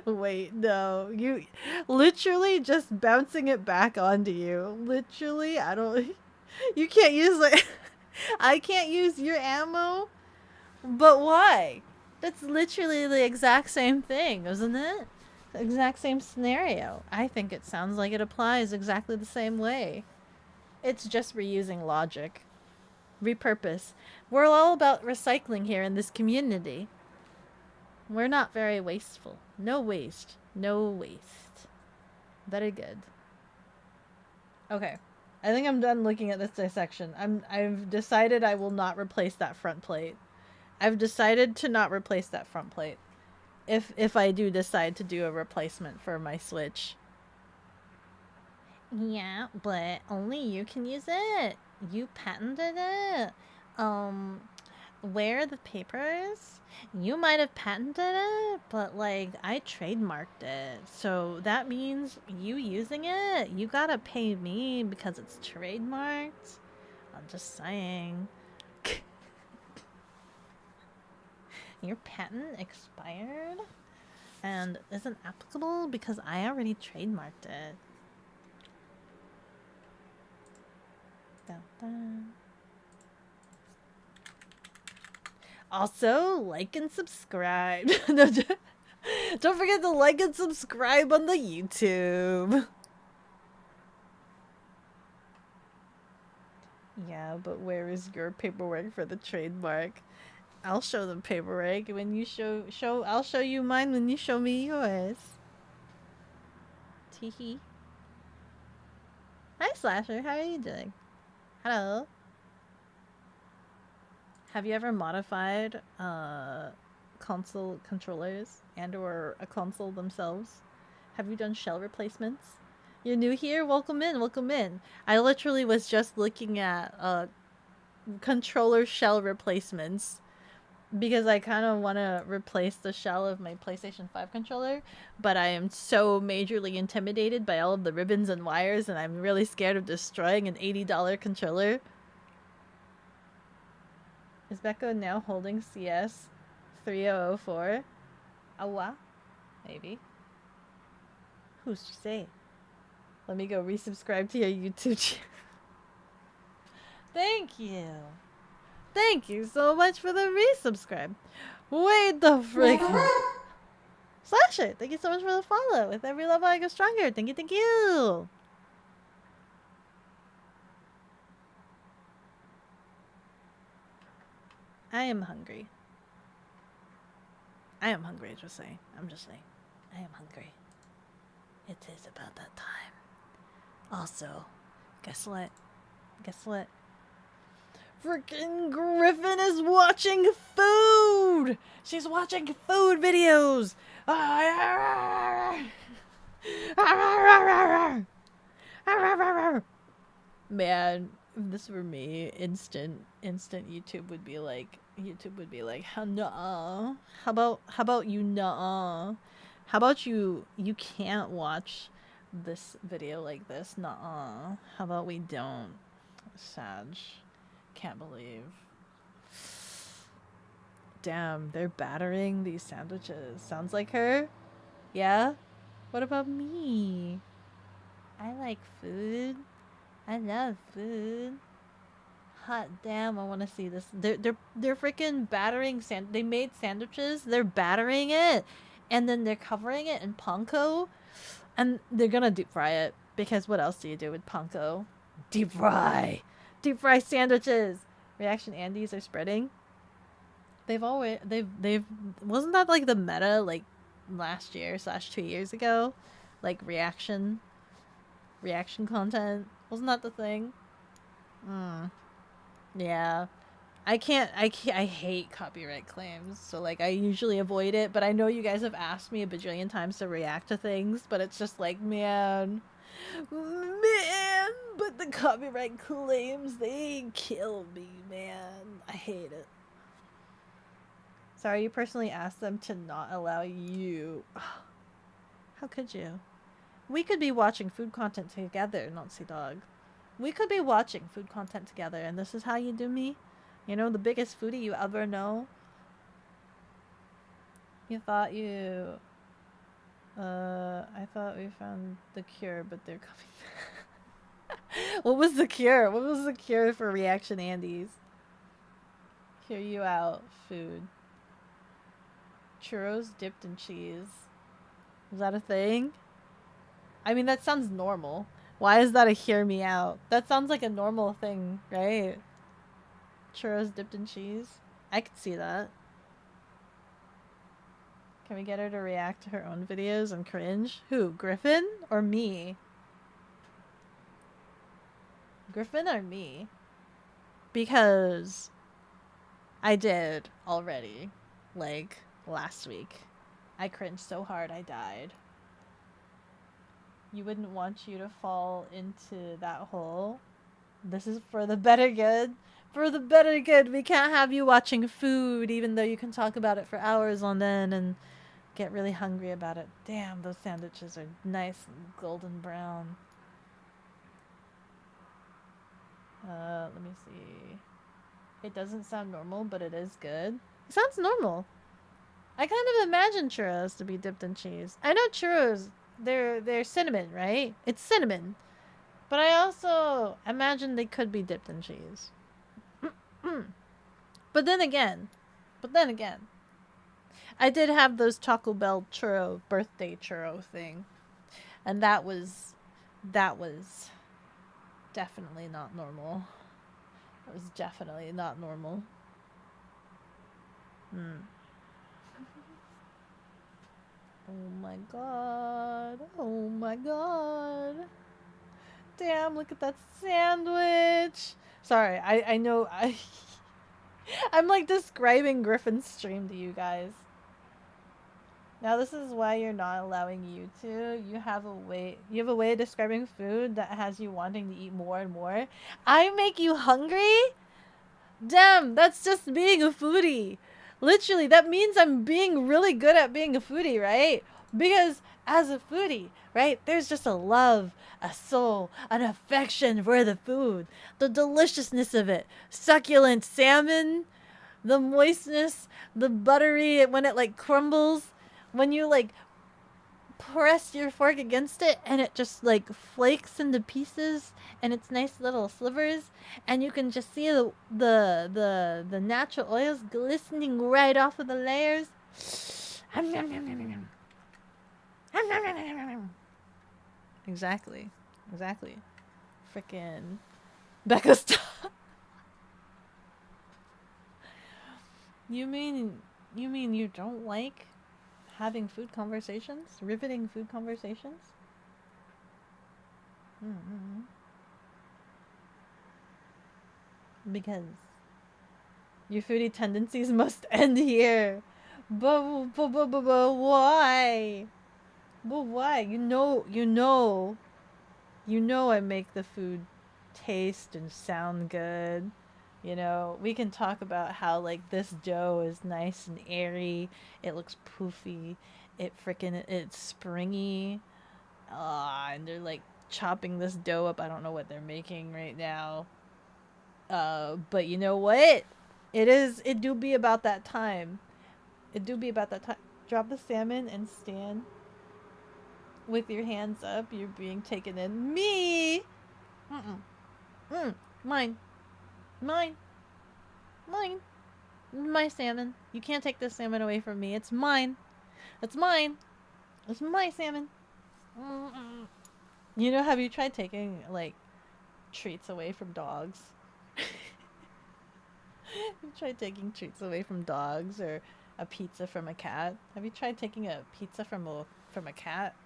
A: Wait, no. You literally just bouncing it back onto you. Literally, I don't... You can't use like... I can't use your ammo? But why? That's literally the exact same thing, isn't it? The exact same scenario. I think it sounds like it applies exactly the same way. It's just reusing logic. Repurpose. We're all about recycling here in this community. We're not very wasteful. No waste. No waste. Very good. Okay. I think I'm done looking at this dissection. I've decided I will not replace that front plate. I've decided to not replace that front plate. If I do decide to do a replacement for my Switch. Yeah, but only you can use it. You patented it. Where are the papers? You might have patented it, but like I trademarked it. So that means you using it, you gotta pay me because it's trademarked. I'm just saying. Your patent expired and isn't applicable because I already trademarked it. Dun, dun. Also, like and subscribe. Don't forget to like and subscribe on the YouTube. Yeah, but where is your paperwork for the trademark? I'll show the paperwork when you I'll show you mine when you show me yours. Teehee. Hi Slasher, how are you doing? Hello. Have you ever modified console controllers and or a console themselves? Have you done shell replacements? You're new here? Welcome in, welcome in. I literally was just looking at controller shell replacements because I kind of want to replace the shell of my PlayStation 5 controller, but I am so majorly intimidated by all of the ribbons and wires, and I'm really scared of destroying an $80 controller. Is Becca now holding CS 3004? Awa? Maybe. Who's to say? Let me go resubscribe to your YouTube channel. Thank you. Thank you so much for the resubscribe. Wait the frick. Slasher, thank you so much for the follow. With every level I go stronger. Thank you, thank you. I am hungry. I am hungry, just saying. I'm just saying. I am hungry. It is about that time. Also, guess what? Guess what? Freaking Griffin is watching food! She's watching food videos! Man, if this were me, instant YouTube would be like, nuh-uh. How about you nuh-uh? How about you can't watch this video like this? Nuh-uh. How about we don't? Sag. Can't believe. Damn, they're battering these sandwiches. Sounds like her? Yeah? What about me? I like food. I love food. Hot damn, I want to see this. They're freaking battering they made sandwiches. They're battering it, and then they're covering it in panko, and they're gonna deep fry it, because what else do you do with panko? Deep fry sandwiches. Reaction Andes are spreading. They've wasn't that like the meta like last year / 2 years ago, like reaction content? Wasn't that the thing? Yeah. I hate copyright claims, so like I usually avoid it, but I know you guys have asked me a bajillion times to react to things, but it's just like, man, but the copyright claims, they kill me, man. I hate it. Sorry, you personally asked them to not allow you. How could you? We could be watching food content together, Nazi Dog. We could be watching food content together, and this is how you do me? You know, the biggest foodie you ever know? You thought you... I thought we found the cure, but they're coming back. What was the cure? What was the cure for Reaction Andes? Hear you out, food. Churros dipped in cheese. Is that a thing? I mean, that sounds normal. Why is that a hear me out? That sounds like a normal thing, right? Churros dipped in cheese? I could see that. Can we get her to react to her own videos and cringe? Who? Griffin or me? Griffin or me? Because I did already. Like, last week. I cringed so hard I died. You wouldn't want you to fall into that hole. This is for the better good. For the better good. We can't have you watching food, even though you can talk about it for hours on end and get really hungry about it. Damn, those sandwiches are nice and golden brown. Let me see. It doesn't sound normal, but it is good. It sounds normal. I kind of imagine churros to be dipped in cheese. I know churros, they're cinnamon, right? It's cinnamon. But I also imagine they could be dipped in cheese. But then again, I did have those Taco Bell churro, birthday churro thing. And that was definitely not normal. It was definitely not normal. Oh my god. Oh my god. Damn, look at that sandwich. Sorry, I know I'm like describing Griffin's stream to you guys. Now this is why you're not allowing you to. You have a way of describing food that has you wanting to eat more and more. I make you hungry? Damn, that's just being a foodie. Literally, that means I'm being really good at being a foodie, right? Because as a foodie, right, there's just a love, a soul, an affection for the food. The deliciousness of it. Succulent salmon, the moistness, the buttery, when it like crumbles. When you like press your fork against it and it just like flakes into pieces and it's nice little slivers and you can just see the natural oils glistening right off of the layers. Exactly. Exactly. Frickin' Becca, stop. You mean you don't like having food conversations? Riveting food conversations? Mm-hmm. Because your foodie tendencies must end here. But why? But why? You know I make the food taste and sound good. You know, we can talk about how like this dough is nice and airy. It looks poofy. It's springy. And they're like chopping this dough up. I don't know what they're making right now. But you know what? It do be about that time. It do be about that time. Drop the salmon and stand with your hands up. You're being taken in. Me! Mm-mm. Mine. Mine. Mine. My salmon. You can't take this salmon away from me. It's mine. It's mine. It's my salmon. Mm-mm. You know, have you tried taking, like, treats away from dogs? Have you tried taking treats away from dogs or a pizza from a cat? Have you tried taking a pizza from a cat?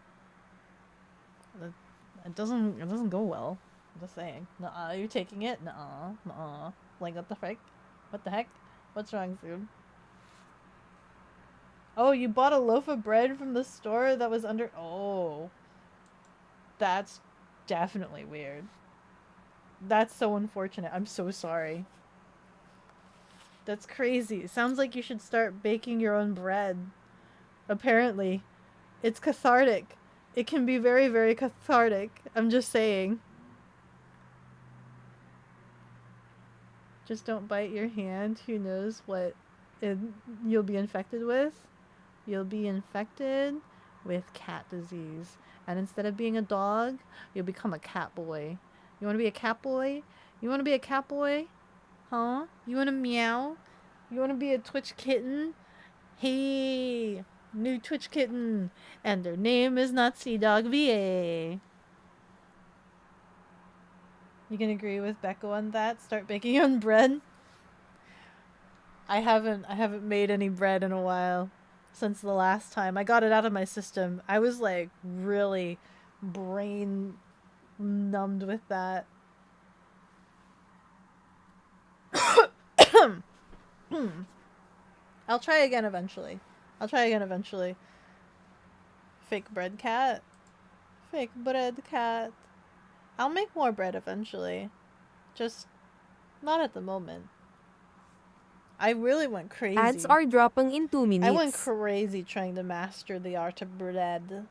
A: It doesn't go well. I'm just saying. Nuh-uh, you're taking it? Nuh-uh. Nuh-uh. Like, what the frick? What the heck? What's wrong, Zoom? Oh, you bought a loaf of bread from the store that was under... Oh. That's definitely weird. That's so unfortunate. I'm so sorry. That's crazy. It sounds like you should start baking your own bread. Apparently. It's cathartic. It can be very, very cathartic. I'm just saying. Just don't bite your hand. Who knows what you'll be infected with? You'll be infected with cat disease. And instead of being a dog, you'll become a cat boy. You want to be a cat boy? You want to be a cat boy? Huh? You want to meow? You want to be a Twitch kitten? Hey, new Twitch kitten. And their name is not Sea Dog VA. You can agree with Becca on that? Start baking your own bread? I haven't made any bread in a while. Since the last time. I got it out of my system. I was like really brain numbed with that. I'll try again eventually. Fake bread cat. Fake bread cat. I'll make more bread eventually. Just not at the moment. I really went crazy.
F: Ads are dropping in 2 minutes.
A: I went crazy trying to master the art of bread.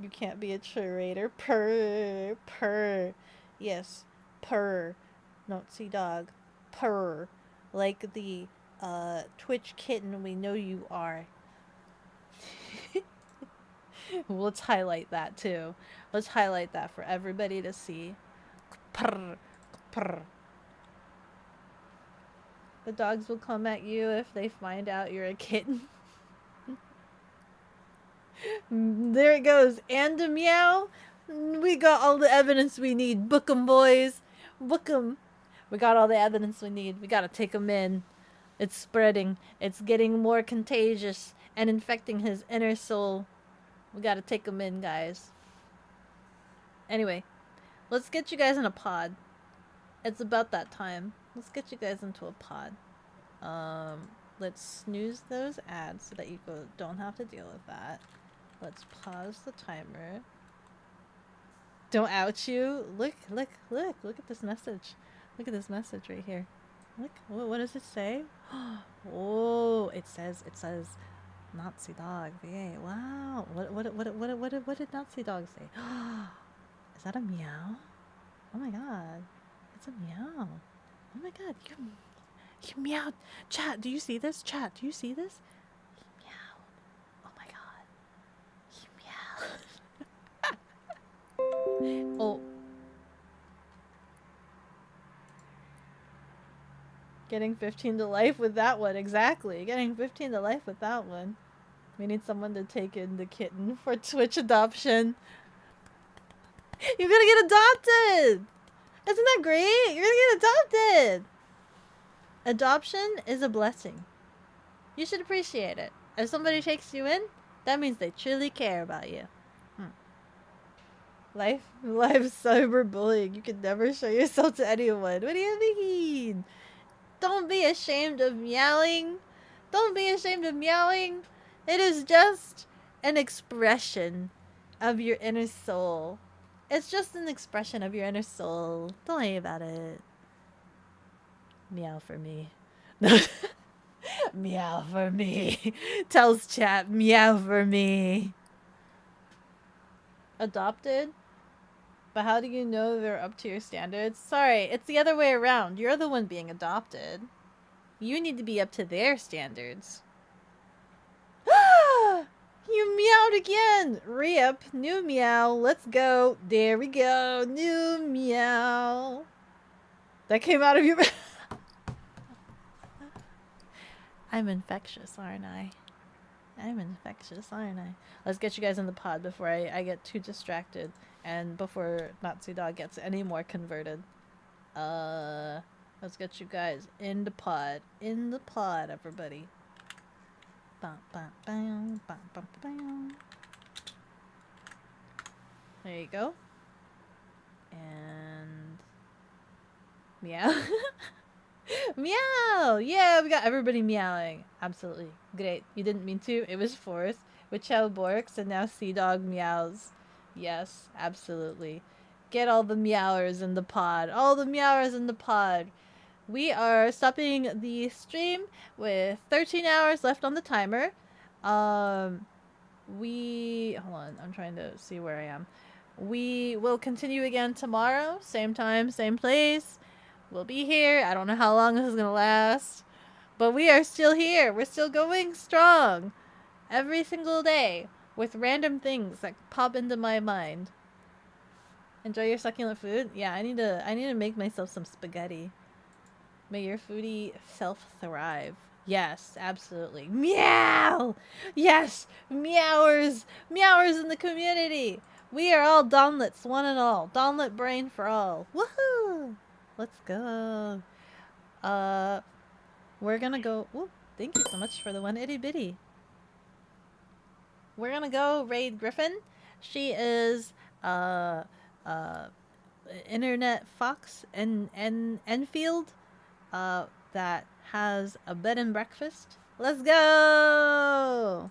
A: You can't be a curator. Purr. Yes, purr. Not Sea Dog. Purr. Like the Twitch kitten we know you are. Let's highlight that too. Let's highlight that for everybody to see. Purr. Purr. The dogs will come at you if they find out you're a kitten. There it goes. And a meow. We got all the evidence we need. Book 'em, boys. Book 'em. We got all the evidence we need. We gotta take 'em in. It's spreading. It's getting more contagious and infecting his inner soul. We gotta take 'em in, guys. Anyway, let's get you guys in a pod. It's about that time. Let's get you guys into a pod. Let's snooze those ads so that you don't have to deal with that. Let's pause the timer. Don't out you. Look at this message. Look at this message right here. Look, what does it say? Oh, it says Nazi dog. VA. Wow. What did Nazi dog say? Is that a meow? Oh my god. It's a meow. Oh my god, you meowed. Chat, do you see this? Chat, do you see this? He meowed. Oh my god. He meowed. Oh. Getting 15 to life with that one. Exactly. Getting 15 to life with that one. We need someone to take in the kitten for Twitch adoption. You're gonna get adopted! Isn't that great? You're gonna get adopted! Adoption is a blessing. You should appreciate it. If somebody takes you in, that means they truly care about you. Life cyberbullying. You can never show yourself to anyone. What do you mean? Don't be ashamed of meowing. Don't be ashamed of meowing. It is just an expression of your inner soul. It's just an expression of your inner soul. Don't worry about it. Meow for me. Meow for me. Tells chat, meow for me. Adopted? But how do you know they're up to your standards? Sorry, it's the other way around. You're the one being adopted. You need to be up to their standards. You meowed again! Re-up. New meow. Let's go. There we go. New meow. That came out of your... I'm infectious, aren't I? I'm infectious, aren't I? Let's get you guys in the pod before I get too distracted. And before Natsu Dog gets any more converted. Let's get you guys in the pod. In the pod, everybody. Bum, bum, bum, bum, bum, bum. There you go. And... meow. Meow! Yeah, we got everybody meowing. Absolutely. Great. You didn't mean to. It was forced. Wichow borks and now Sea Dog meows. Yes, absolutely. Get all the meowers in the pod. All the meowers in the pod. We are stopping the stream with 13 hours left on the timer. Hold on, I'm trying to see where I am. We will continue again tomorrow. Same time, same place. We'll be here. I don't know how long this is going to last. But we are still here. We're still going strong. Every single day. With random things that pop into my mind. Enjoy your succulent food? Yeah, I need to make myself some spaghetti. May your foodie self thrive. Yes, absolutely. Meow! Yes! Meowers! Meowers in the community! We are all Donlets, one and all. Donlet brain for all. Woohoo! Let's go. We're gonna go... Ooh, thank you so much for the one itty bitty. We're gonna go raid Griffin. She is, internet fox in Enfield, that has a bed and breakfast. Let's go!